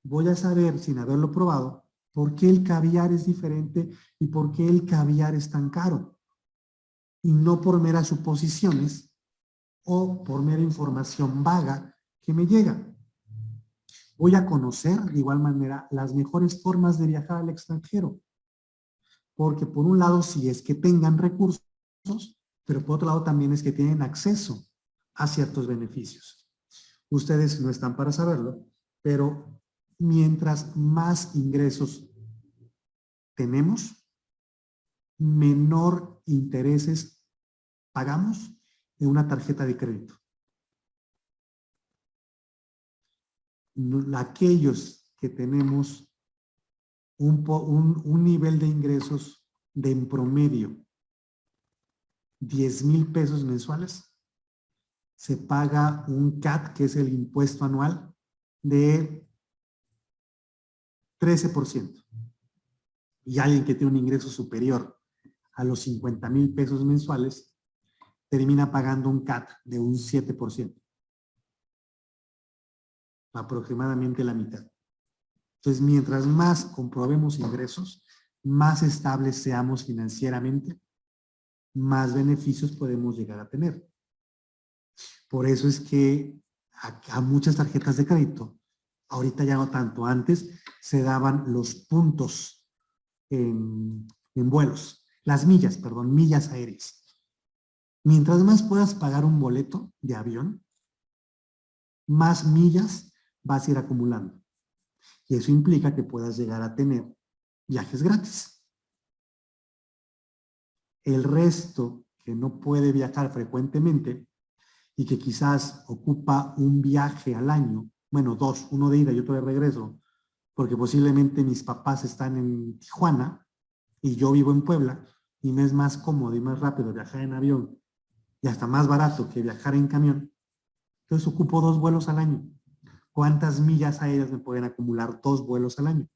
Voy a saber, sin haberlo probado, por qué el caviar es diferente y por qué el caviar es tan caro. Y no por meras suposiciones o por mera información vaga que me llega. Voy a conocer, de igual manera, las mejores formas de viajar al extranjero. Porque por un lado, sí es que tengan recursos, pero por otro lado también es que tienen acceso a ciertos beneficios. Ustedes no están para saberlo, pero mientras más ingresos tenemos, menor intereses pagamos en una tarjeta de crédito. Aquellos que tenemos un nivel de ingresos de en promedio 10,000 pesos mensuales, se paga un CAT, que es el impuesto anual, de 13%. Y alguien que tiene un ingreso superior a los 50,000 pesos mensuales termina pagando un CAT de un 7%. Aproximadamente la mitad. Entonces, mientras más comprobemos ingresos, más estables seamos financieramente, más beneficios podemos llegar a tener. Por eso es que a muchas tarjetas de crédito, ahorita ya no tanto, antes se daban los puntos en vuelos, las millas, perdón, millas aéreas. Mientras más puedas pagar un boleto de avión, más millas vas a ir acumulando. Y eso implica que puedas llegar a tener viajes gratis. El resto que no puede viajar frecuentemente y que quizás ocupa un viaje al año, bueno, dos, uno de ida y otro de regreso, porque posiblemente mis papás están en Tijuana y yo vivo en Puebla, y me es más cómodo y más rápido viajar en avión y hasta más barato que viajar en camión. Entonces ocupo 2 vuelos al año. ¿Cuántas millas aéreas me pueden acumular 2 vuelos al año?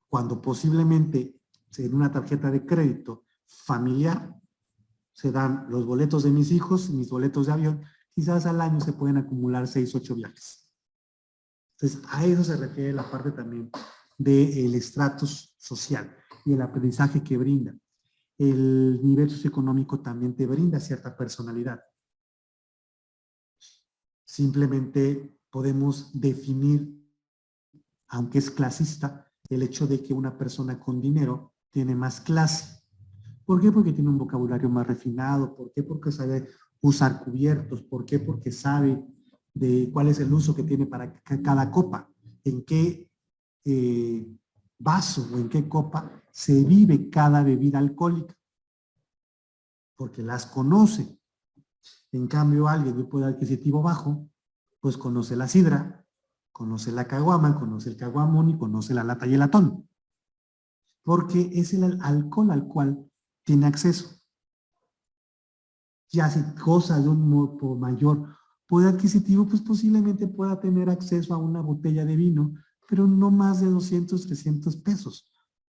Cuando posiblemente en una tarjeta de crédito familiar se dan los boletos de mis hijos, mis boletos de avión, quizás al año se pueden acumular 6, 8 viajes. Entonces, a eso se refiere la parte también del estatus social y el aprendizaje que brinda. El nivel socioeconómico también te brinda cierta personalidad. Simplemente podemos definir, aunque es clasista, el hecho de que una persona con dinero tiene más clase. ¿Por qué? Porque tiene un vocabulario más refinado. ¿Por qué? Porque sabe usar cubiertos. ¿Por qué? Porque sabe de cuál es el uso que tiene para cada copa. En qué vaso o en qué copa se vive cada bebida alcohólica. Porque las conoce. En cambio, alguien de poder adquisitivo bajo, pues conoce la sidra, conoce la caguama, conoce el caguamón y conoce la lata y el latón. Porque es el alcohol al cual tiene acceso. Ya si goza de un mayor poder adquisitivo, pues posiblemente pueda tener acceso a una botella de vino, pero no más de 200, 300 pesos.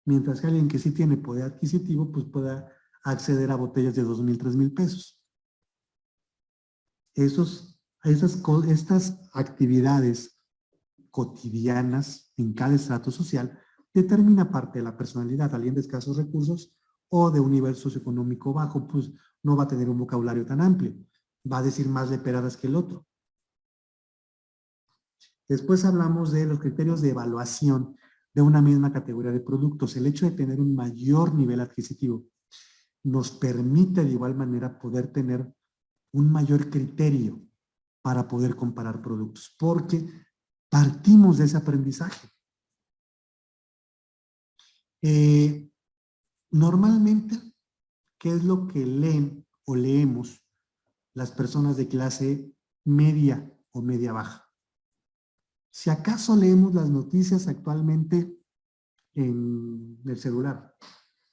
Mientras que alguien que sí tiene poder adquisitivo, pues pueda acceder a botellas de 2,000, 3,000 pesos. Estas actividades cotidianas en cada estrato social determina parte de la personalidad. Alguien de escasos recursos o de un nivel socioeconómico bajo, pues no va a tener un vocabulario tan amplio. Va a decir más leperadas que el otro. Después hablamos de los criterios de evaluación de una misma categoría de productos. El hecho de tener un mayor nivel adquisitivo nos permite de igual manera poder tener un mayor criterio para poder comparar productos, porque partimos de ese aprendizaje. Normalmente, ¿qué es lo que leen o leemos las personas de clase media o media baja? Si acaso leemos las noticias actualmente en el celular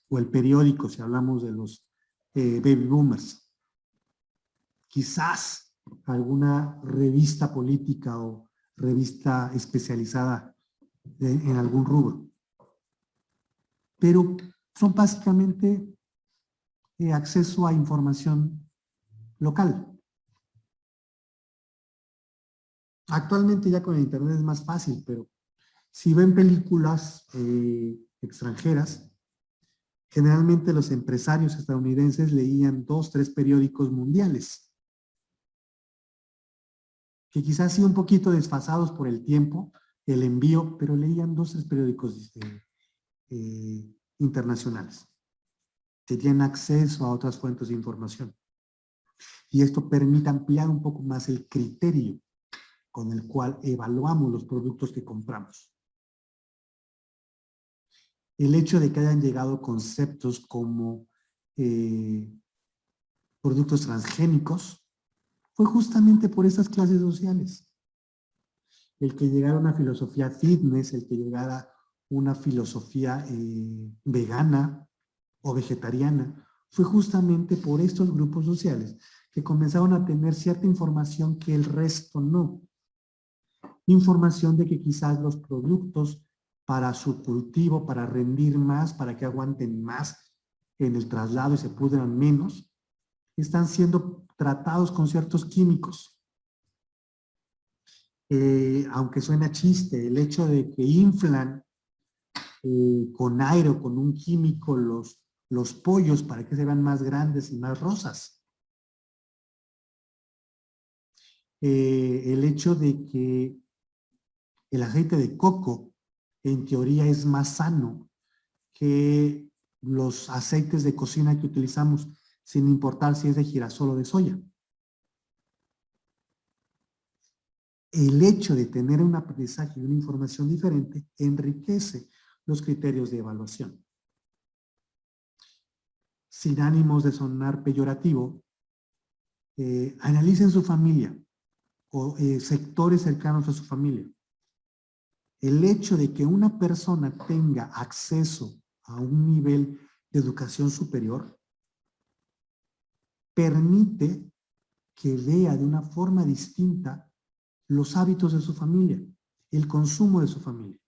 o el periódico, si hablamos de los baby boomers, quizás alguna revista política o revista especializada en algún rubro, pero son básicamente acceso a información local. Actualmente ya con el internet es más fácil, pero si ven películas extranjeras, generalmente los empresarios estadounidenses leían 2, 3 periódicos mundiales, que quizás sí un poquito desfasados por el tiempo, el envío, pero leían 2, 3 periódicos internacionales, que tienen acceso a otras fuentes de información. Y esto permite ampliar un poco más el criterio con el cual evaluamos los productos que compramos. El hecho de que hayan llegado conceptos como productos transgénicos fue justamente por estas clases sociales. El que llegara una filosofía fitness, el que llegara una filosofía vegana o vegetariana, fue justamente por estos grupos sociales que comenzaron a tener cierta información que el resto no. Información de que quizás los productos para su cultivo, para rendir más, para que aguanten más en el traslado y se pudran menos, están siendo tratados con ciertos químicos. Aunque suena chiste, el hecho de que inflan con aire o con un químico los pollos para que se vean más grandes y más rosas. El hecho de que el aceite de coco en teoría es más sano que los aceites de cocina que utilizamos, sin importar si es de girasol o de soya. El hecho de tener un aprendizaje y una información diferente enriquece los criterios de evaluación. Sin ánimos de sonar peyorativo, analicen su familia o sectores cercanos a su familia. El hecho de que una persona tenga acceso a un nivel de educación superior permite que vea de una forma distinta los hábitos de su familia, el consumo de su familia.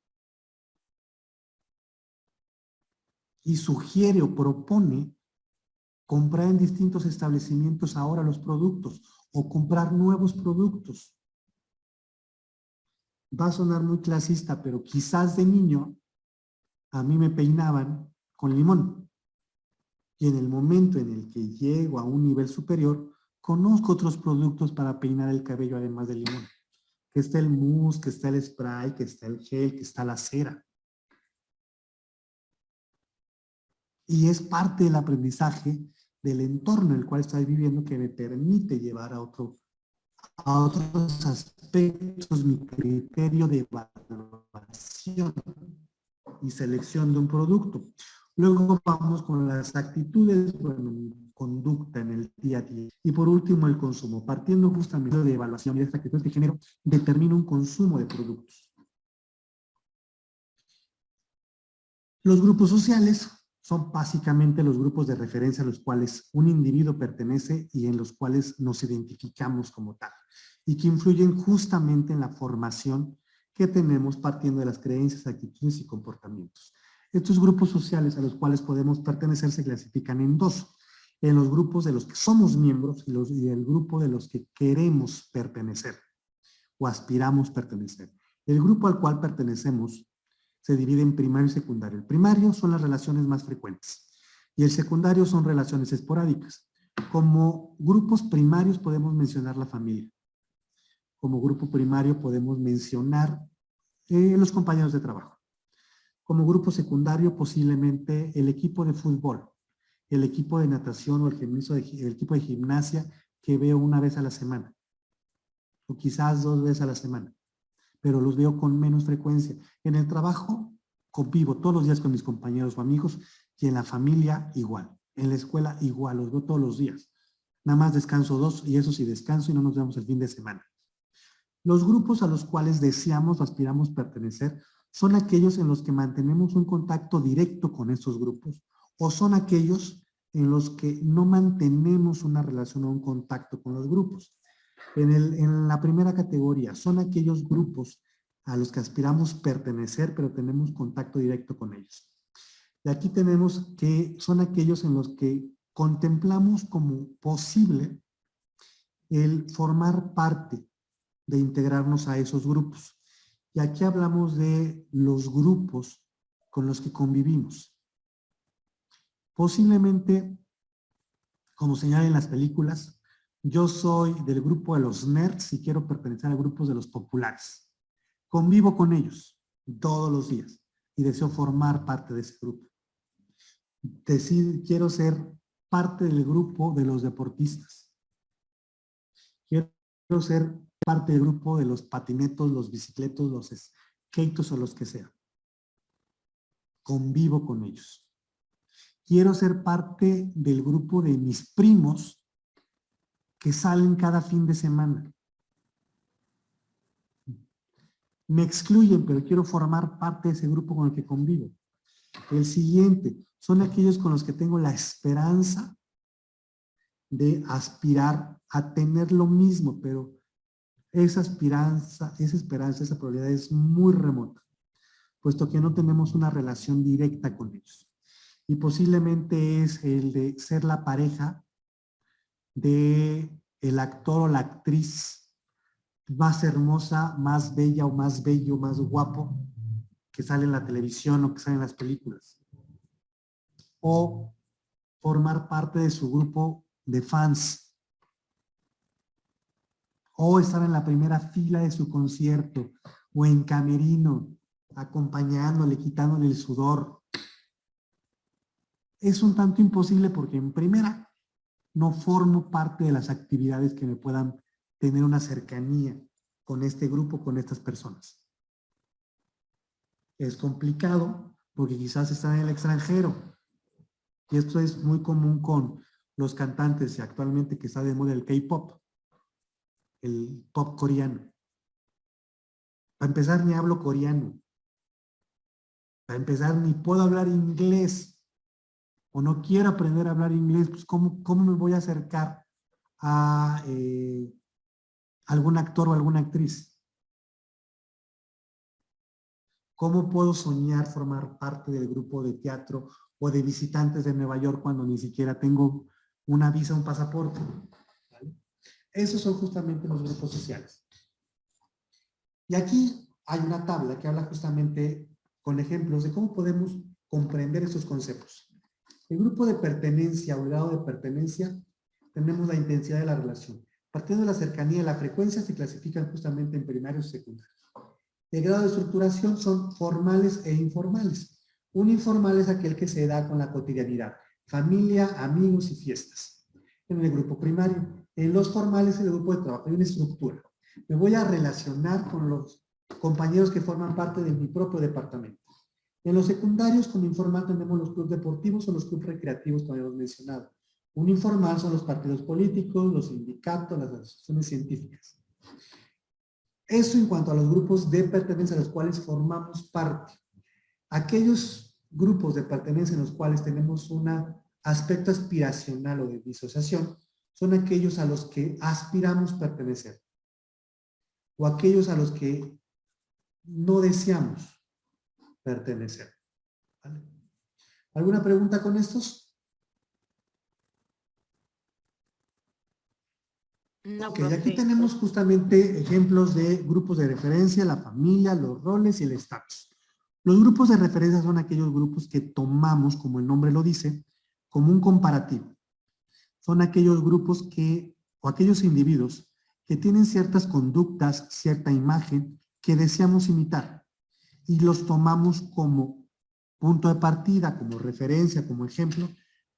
Y sugiere o propone comprar en distintos establecimientos ahora los productos o comprar nuevos productos. Va a sonar muy clasista, pero quizás de niño a mí me peinaban con limón. Y en el momento en el que llego a un nivel superior, conozco otros productos para peinar el cabello además del limón. Que está el mousse, que está el spray, que está el gel, que está la cera. Y es parte del aprendizaje del entorno en el cual estoy viviendo que me permite llevar a otros aspectos mi criterio de evaluación y selección de un producto. Luego vamos con las actitudes, bueno, conducta en el día a día. Y por último, el consumo. Partiendo justamente de evaluación y de factores de género, determina un consumo de productos. Los grupos sociales son básicamente los grupos de referencia a los cuales un individuo pertenece y en los cuales nos identificamos como tal, y que influyen justamente en la formación que tenemos partiendo de las creencias, actitudes y comportamientos. Estos grupos sociales a los cuales podemos pertenecer se clasifican en dos: en los grupos de los que somos miembros y el grupo de los que queremos pertenecer o aspiramos pertenecer. El grupo al cual pertenecemos se divide en primario y secundario. El primario son las relaciones más frecuentes y el secundario son relaciones esporádicas. Como grupos primarios podemos mencionar la familia. Como grupo primario podemos mencionar los compañeros de trabajo. Como grupo secundario posiblemente el equipo de fútbol, el equipo de natación o el equipo de gimnasia que veo una vez a la semana o quizás 2 veces a la semana, pero los veo con menos frecuencia. En el trabajo convivo todos los días con mis compañeros o amigos y en la familia igual. En la escuela igual, los veo todos los días. Nada más descanso 2 y eso sí descanso y no nos vemos el fin de semana. Los grupos a los cuales deseamos o aspiramos pertenecer son aquellos en los que mantenemos un contacto directo con estos grupos o son aquellos en los que no mantenemos una relación o un contacto con los grupos. En la primera categoría son aquellos grupos a los que aspiramos pertenecer, pero tenemos contacto directo con ellos. Y aquí tenemos que son aquellos en los que contemplamos como posible el formar parte de integrarnos a esos grupos. Y aquí hablamos de los grupos con los que convivimos. Posiblemente, como señalan en las películas, yo soy del grupo de los nerds y quiero pertenecer a grupos de los populares. Convivo con ellos todos los días y deseo formar parte de ese grupo. Quiero ser parte del grupo de los deportistas. Quiero ser parte del grupo de los patinetos, los bicicletos, los skates o los que sean. Convivo con ellos. Quiero ser parte del grupo de mis primos que salen cada fin de semana. Me excluyen, pero quiero formar parte de ese grupo con el que convivo. El siguiente son aquellos con los que tengo la esperanza de aspirar a tener lo mismo, pero esa esperanza, esa probabilidad es muy remota, puesto que no tenemos una relación directa con ellos. Y posiblemente es el de ser la pareja de el actor o la actriz más hermosa, más bella o más bello, más guapo que sale en la televisión o que sale en las películas. O formar parte de su grupo de fans. O estar en la primera fila de su concierto o en camerino, acompañándole, quitándole el sudor. Es un tanto imposible porque en primera no formo parte de las actividades que me puedan tener una cercanía con este grupo, con estas personas. Es complicado porque quizás están en el extranjero. Y esto es muy común con los cantantes y actualmente que está de moda el K-pop, el pop coreano. Para empezar, ni hablo coreano. Para empezar, ni puedo hablar inglés. O no quiero aprender a hablar inglés. Pues, ¿cómo me voy a acercar a algún actor o alguna actriz? ¿Cómo puedo soñar formar parte del grupo de teatro o de visitantes de Nueva York cuando ni siquiera tengo una visa, un pasaporte? ¿Vale? Esos son justamente los grupos sociales. Y aquí hay una tabla que habla justamente con ejemplos de cómo podemos comprender esos conceptos. El grupo de pertenencia o el grado de pertenencia, tenemos la intensidad de la relación. Partiendo de la cercanía y la frecuencia, se clasifican justamente en primarios y secundarios. El grado de estructuración son formales e informales. Un informal es aquel que se da con la cotidianidad, familia, amigos y fiestas. En el grupo primario. En los formales, en el grupo de trabajo, hay una estructura. Me voy a relacionar con los compañeros que forman parte de mi propio departamento. En los secundarios, como informal, tenemos los clubes deportivos o los clubes recreativos, como hemos mencionado. Un informal son los partidos políticos, los sindicatos, las asociaciones científicas. Eso en cuanto a los grupos de pertenencia a los cuales formamos parte. Aquellos grupos de pertenencia en los cuales tenemos un aspecto aspiracional o de disociación son aquellos a los que aspiramos pertenecer o aquellos a los que no deseamos pertenecer. ¿Vale? ¿Alguna pregunta con estos? No, Ok, profe. aquí tenemos justamente ejemplos de grupos de referencia, la familia, los roles y el estatus. Los grupos de referencia son aquellos grupos que tomamos, como el nombre lo dice, como un comparativo. Son aquellos grupos que, o aquellos individuos que tienen ciertas conductas, cierta imagen que deseamos imitar y los tomamos como punto de partida, como referencia, como ejemplo,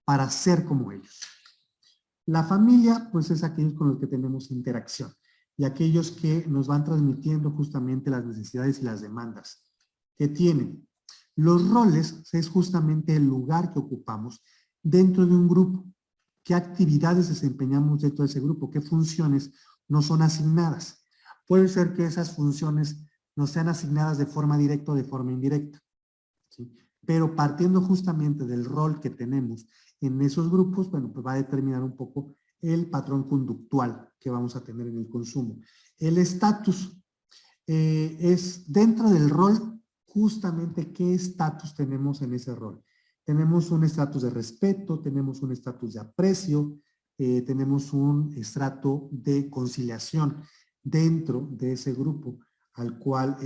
para ser como ellos. La familia, pues es aquellos con los que tenemos interacción y aquellos que nos van transmitiendo justamente las necesidades y las demandas que tienen. Los roles es justamente el lugar que ocupamos dentro de un grupo. ¿Qué actividades desempeñamos dentro de ese grupo? ¿Qué funciones nos son asignadas? Puede ser que esas funciones nos sean asignadas de forma directa o de forma indirecta, ¿sí? Pero partiendo justamente del rol que tenemos en esos grupos, bueno, pues va a determinar un poco el patrón conductual que vamos a tener en el consumo. El estatus es dentro del rol justamente qué estatus tenemos en ese rol. Tenemos un estatus de respeto, tenemos un estatus de aprecio, tenemos un estrato de conciliación dentro de ese grupo al cual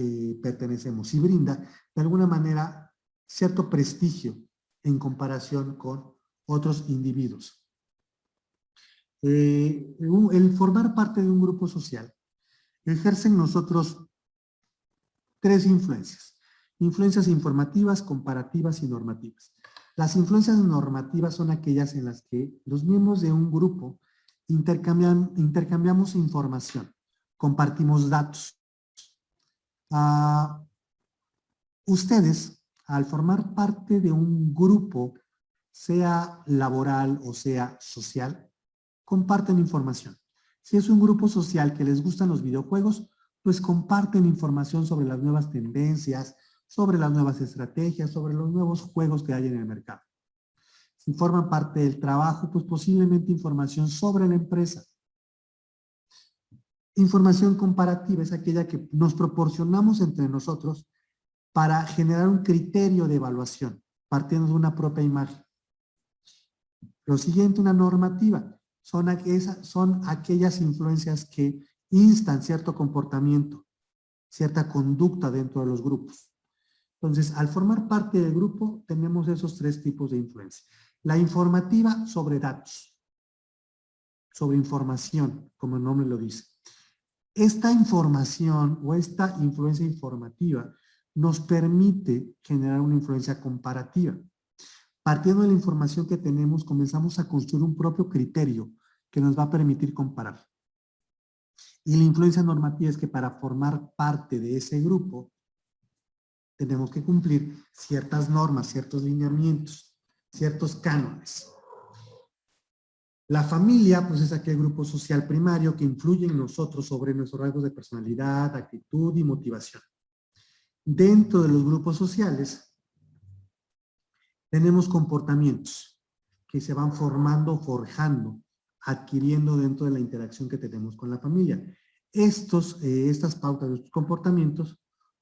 pertenecemos y brinda de alguna manera cierto prestigio en comparación con otros individuos. El formar parte de un grupo social ejerce en nosotros tres influencias. Influencias informativas, comparativas y normativas. Las influencias normativas son aquellas en las que los miembros de un grupo intercambiamos información, compartimos datos. Ustedes, al formar parte de un grupo, sea laboral o sea social, comparten información. Si es un grupo social que les gustan los videojuegos, pues comparten información sobre las nuevas tendencias, sobre las nuevas estrategias, sobre los nuevos juegos que hay en el mercado. Si forman parte del trabajo, pues posiblemente información sobre la empresa. Información comparativa es aquella que nos proporcionamos entre nosotros para generar un criterio de evaluación, partiendo de una propia imagen. Lo siguiente, una normativa. Son aquellas influencias que instan cierto comportamiento, cierta conducta dentro de los grupos. Entonces, al formar parte del grupo, tenemos esos tres tipos de influencia. La informativa sobre datos, sobre información, como el nombre lo dice. Esta información o esta influencia informativa nos permite generar una influencia comparativa. Partiendo de la información que tenemos, comenzamos a construir un propio criterio que nos va a permitir comparar. Y la influencia normativa es que para formar parte de ese grupo, tenemos que cumplir ciertas normas, ciertos lineamientos, ciertos cánones. La familia, pues es aquel grupo social primario que influye en nosotros sobre nuestros rasgos de personalidad, actitud y motivación. Dentro de los grupos sociales, tenemos comportamientos que se van formando, forjando, adquiriendo dentro de la interacción que tenemos con la familia. Estas pautas, estos comportamientos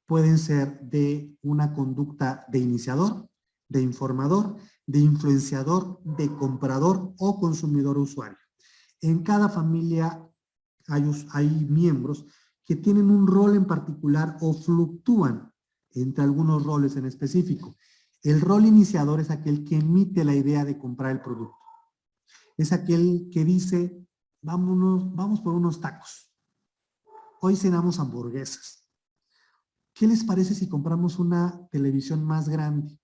pueden ser de una conducta de iniciador, de informador, de influenciador, de comprador o consumidor usuario. En cada familia hay miembros que tienen un rol en particular o fluctúan entre algunos roles en específico. El rol iniciador es aquel que emite la idea de comprar el producto. Es aquel que dice, vamos por unos tacos. Hoy cenamos hamburguesas. ¿Qué les parece si compramos una televisión más grande?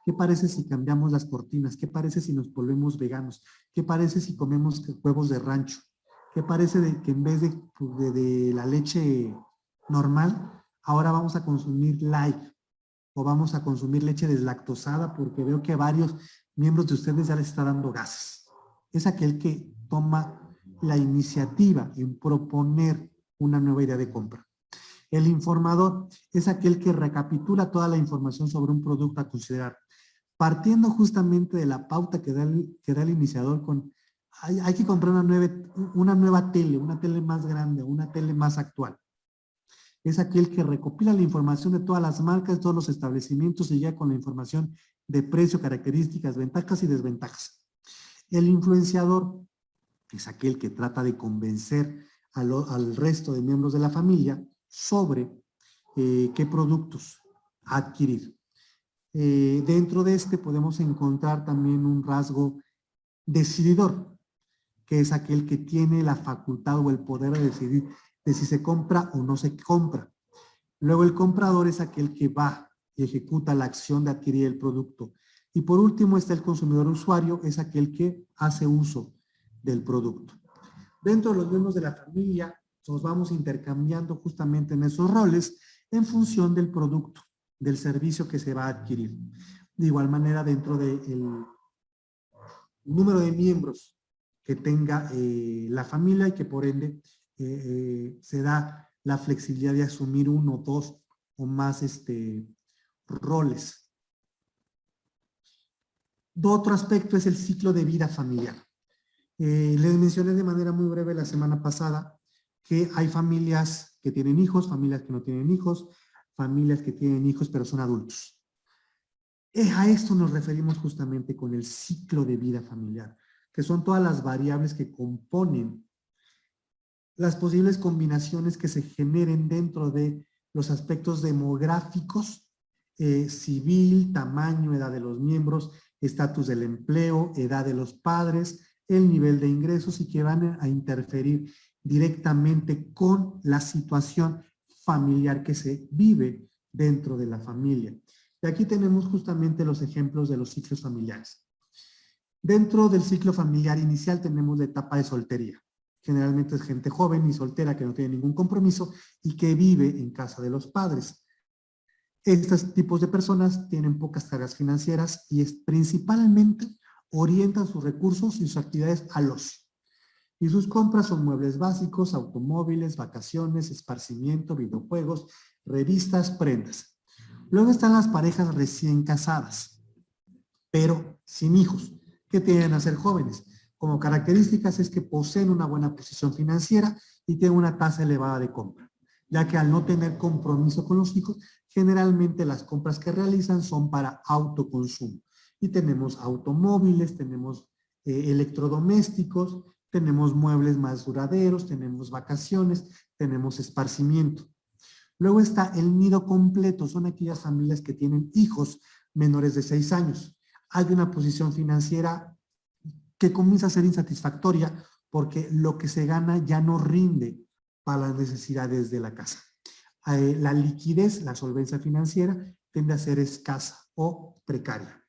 ¿Qué parece si cambiamos las cortinas? ¿Qué parece si nos volvemos veganos? ¿Qué parece si comemos huevos de rancho? ¿Qué parece de que en vez de la leche normal, ahora vamos a consumir light o vamos a consumir leche deslactosada porque veo que varios miembros de ustedes ya les está dando gases? es aquel que toma la iniciativa en proponer una nueva idea de compra. El informador es aquel que recapitula toda la información sobre un producto a considerar, partiendo justamente de la pauta que da el iniciador con hay que comprar una nueva tele, una tele más grande, una tele más actual. Es aquel que recopila la información de todas las marcas, de todos los establecimientos y llega con la información de precio, características, ventajas y desventajas. El influenciador es aquel que trata de convencer al resto de miembros de la familia sobre qué productos adquirir. Dentro de este podemos encontrar también un rasgo decididor, que es aquel que tiene la facultad o el poder de decidir de si se compra o no se compra. Luego el comprador es aquel que va y ejecuta la acción de adquirir el producto. Y por último está el consumidor usuario, es aquel que hace uso del producto. Dentro de los miembros de la familia nos vamos intercambiando justamente en esos roles en función del producto, del servicio que se va a adquirir. De igual manera, dentro del número de miembros que tenga la familia y que por ende se da la flexibilidad de asumir uno, dos o más roles. Otro aspecto es el ciclo de vida familiar. Les mencioné de manera muy breve la semana pasada que hay familias que tienen hijos, familias que no tienen hijos, familias que tienen hijos pero son adultos. A esto nos referimos justamente con el ciclo de vida familiar, que son todas las variables que componen las posibles combinaciones que se generen dentro de los aspectos demográficos, civil, tamaño, edad de los miembros, estatus del empleo, edad de los padres, el nivel de ingresos y que van a interferir directamente con la situación familiar que se vive dentro de la familia. Y aquí tenemos justamente los ejemplos de los ciclos familiares. Dentro del ciclo familiar inicial tenemos la etapa de soltería. Generalmente es gente joven y soltera que no tiene ningún compromiso y que vive en casa de los padres. Estos tipos de personas tienen pocas cargas financieras y principalmente orientan sus recursos y sus actividades al ocio. Y sus compras son muebles básicos, automóviles, vacaciones, esparcimiento, videojuegos, revistas, prendas. Luego están las parejas recién casadas, pero sin hijos, que tienden a ser jóvenes. Como características es que poseen una buena posición financiera y tienen una tasa elevada de compra, ya que al no tener compromiso con los hijos, generalmente las compras que realizan son para autoconsumo. Y tenemos automóviles, tenemos electrodomésticos, tenemos muebles más duraderos, tenemos vacaciones, tenemos esparcimiento. Luego está el nido completo, son aquellas familias que tienen hijos menores de 6 años. Hay una posición financiera que comienza a ser insatisfactoria porque lo que se gana ya no rinde para las necesidades de la casa. La liquidez, la solvencia financiera, tiende a ser escasa o precaria.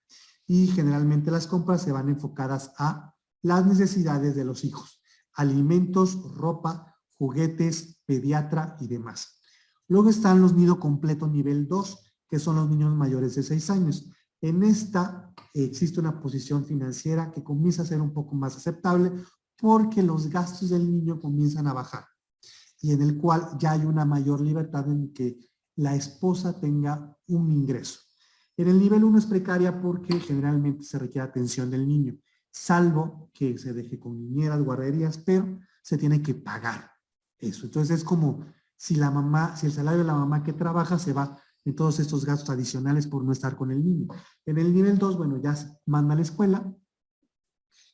Y generalmente las compras se van enfocadas a las necesidades de los hijos. Alimentos, ropa, juguetes, pediatra y demás. Luego están los nido completo nivel 2, que son los niños mayores de 6 años. En esta existe una posición financiera que comienza a ser un poco más aceptable porque los gastos del niño comienzan a bajar y en el cual ya hay una mayor libertad en que la esposa tenga un ingreso. En el nivel 1 es precaria porque generalmente se requiere atención del niño, salvo que se deje con niñeras, guarderías, pero se tiene que pagar eso. Entonces es como si la mamá, si el salario de la mamá que trabaja se va en todos estos gastos adicionales por no estar con el niño. En el nivel 2, bueno, ya se manda a la escuela,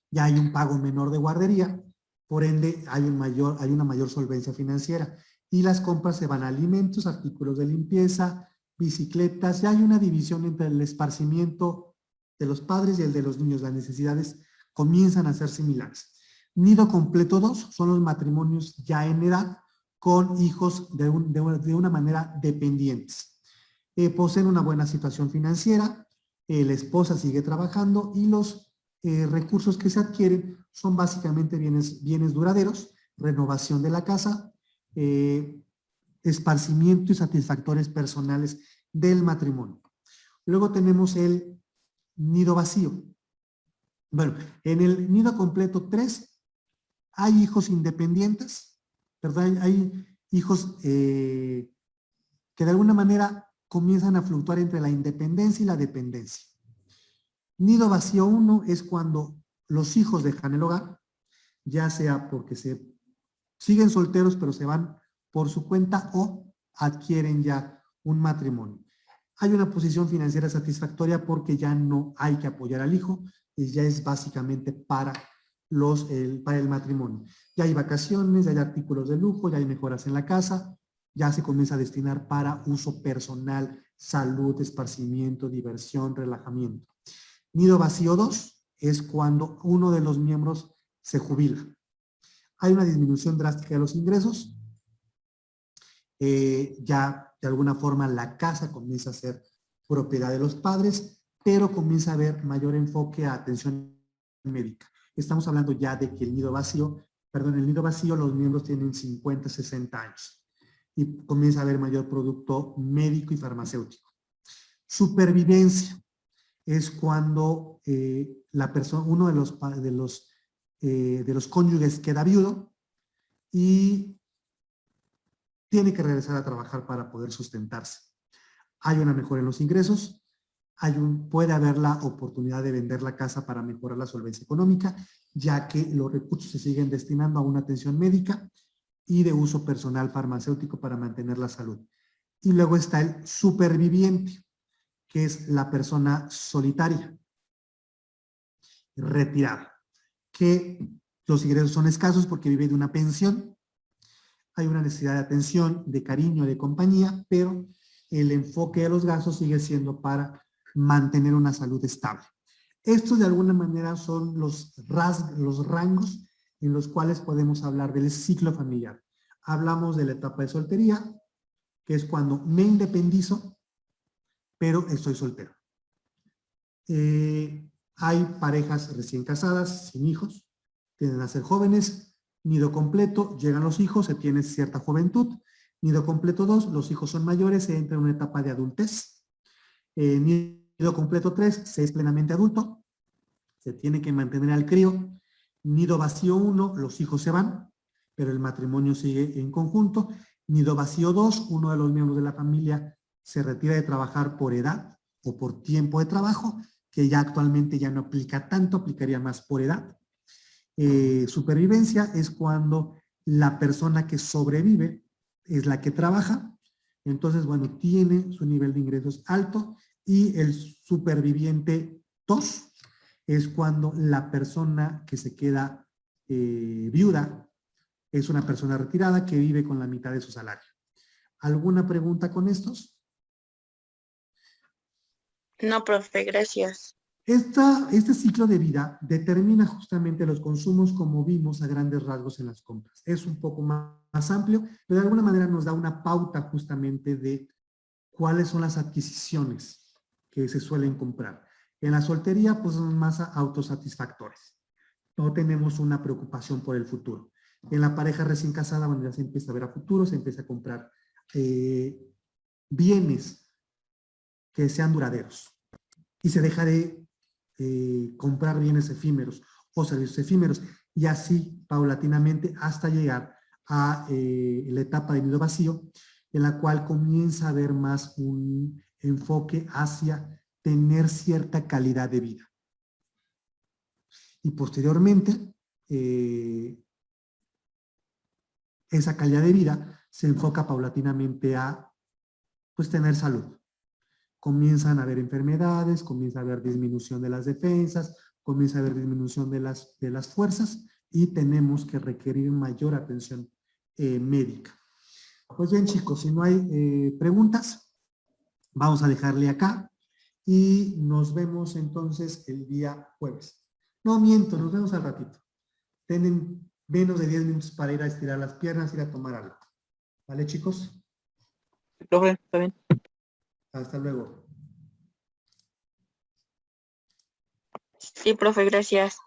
ya hay un pago menor de guardería, por ende hay una mayor solvencia financiera y las compras se van a alimentos, artículos de limpieza, bicicletas, ya hay una división entre el esparcimiento de los padres y el de los niños, las necesidades comienzan a ser similares. Nido completo 2 son los matrimonios ya en edad con hijos de una manera dependientes. Poseen una buena situación financiera, la esposa sigue trabajando y los recursos que se adquieren son básicamente bienes duraderos, renovación de la casa, esparcimiento y satisfactores personales del matrimonio. Luego tenemos el nido vacío. Bueno, en el nido completo 3 hay hijos independientes, ¿verdad? Hay hijos que de alguna manera comienzan a fluctuar entre la independencia y la dependencia. Nido vacío 1 es cuando los hijos dejan el hogar, ya sea porque se siguen solteros pero se van por su cuenta o adquieren ya un matrimonio. Hay una posición financiera satisfactoria porque ya no hay que apoyar al hijo, y ya es básicamente para el matrimonio. Ya hay vacaciones, ya hay artículos de lujo, ya hay mejoras en la casa, ya se comienza a destinar para uso personal, salud, esparcimiento, diversión, relajamiento. Nido vacío 2 es cuando uno de los miembros se jubila. Hay una disminución drástica de los ingresos, ya de alguna forma la casa comienza a ser propiedad de los padres, pero comienza a haber mayor enfoque a atención médica. Estamos hablando ya de que el nido vacío los miembros tienen 50, 60 años y comienza a haber mayor producto médico y farmacéutico. Supervivencia es cuando la persona, uno de los cónyuges queda viudo y tiene que regresar a trabajar para poder sustentarse. Hay una mejora en los ingresos, puede haber la oportunidad de vender la casa para mejorar la solvencia económica, ya que los recursos se siguen destinando a una atención médica y de uso personal farmacéutico para mantener la salud. Y luego está el superviviente, que es la persona solitaria, retirada, que los ingresos son escasos porque vive de una pensión. Hay una necesidad de atención, de cariño, de compañía, pero el enfoque de los gastos sigue siendo para mantener una salud estable. Estos de alguna manera son los rangos en los cuales podemos hablar del ciclo familiar. Hablamos de la etapa de soltería, que es cuando me independizo, pero estoy soltero. Hay parejas recién casadas, sin hijos, tienden a ser jóvenes. Nido completo, llegan los hijos, se tiene cierta juventud. Nido completo 2, los hijos son mayores, se entra en una etapa de adultez. Nido completo 3, se es plenamente adulto, se tiene que mantener al crío. Nido vacío 1, los hijos se van, pero el matrimonio sigue en conjunto. Nido vacío 2, uno de los miembros de la familia se retira de trabajar por edad o por tiempo de trabajo, que ya actualmente ya no aplica tanto, aplicaría más por edad. Supervivencia es cuando la persona que sobrevive es la que trabaja, entonces, bueno, tiene su nivel de ingresos alto. Y el superviviente 2 es cuando la persona que se queda viuda es una persona retirada que vive con la mitad de su salario. ¿Alguna pregunta con estos? No, profe, gracias. Este ciclo de vida determina justamente los consumos, como vimos a grandes rasgos en las compras. Es un poco más amplio, pero de alguna manera nos da una pauta justamente de cuáles son las adquisiciones que se suelen comprar. En la soltería, pues son más autosatisfactores. No tenemos una preocupación por el futuro. En la pareja recién casada, bueno, ya se empieza a ver a futuro, se empieza a comprar bienes que sean duraderos. Y se deja de comprar bienes efímeros o servicios efímeros, y así paulatinamente hasta llegar a la etapa de nido vacío, en la cual comienza a haber más un enfoque hacia tener cierta calidad de vida. Y posteriormente, esa calidad de vida se enfoca paulatinamente a pues tener salud. Comienzan a haber enfermedades, comienza a haber disminución de las defensas, comienza a haber disminución de las fuerzas y tenemos que requerir mayor atención médica. Pues bien, chicos, si no hay preguntas, vamos a dejarle acá y nos vemos entonces el día jueves. No miento, nos vemos al ratito. Tienen menos de 10 minutos para ir a estirar las piernas, ir a tomar algo. ¿Vale, chicos? Profe, está bien. Hasta luego. Sí, profe, gracias.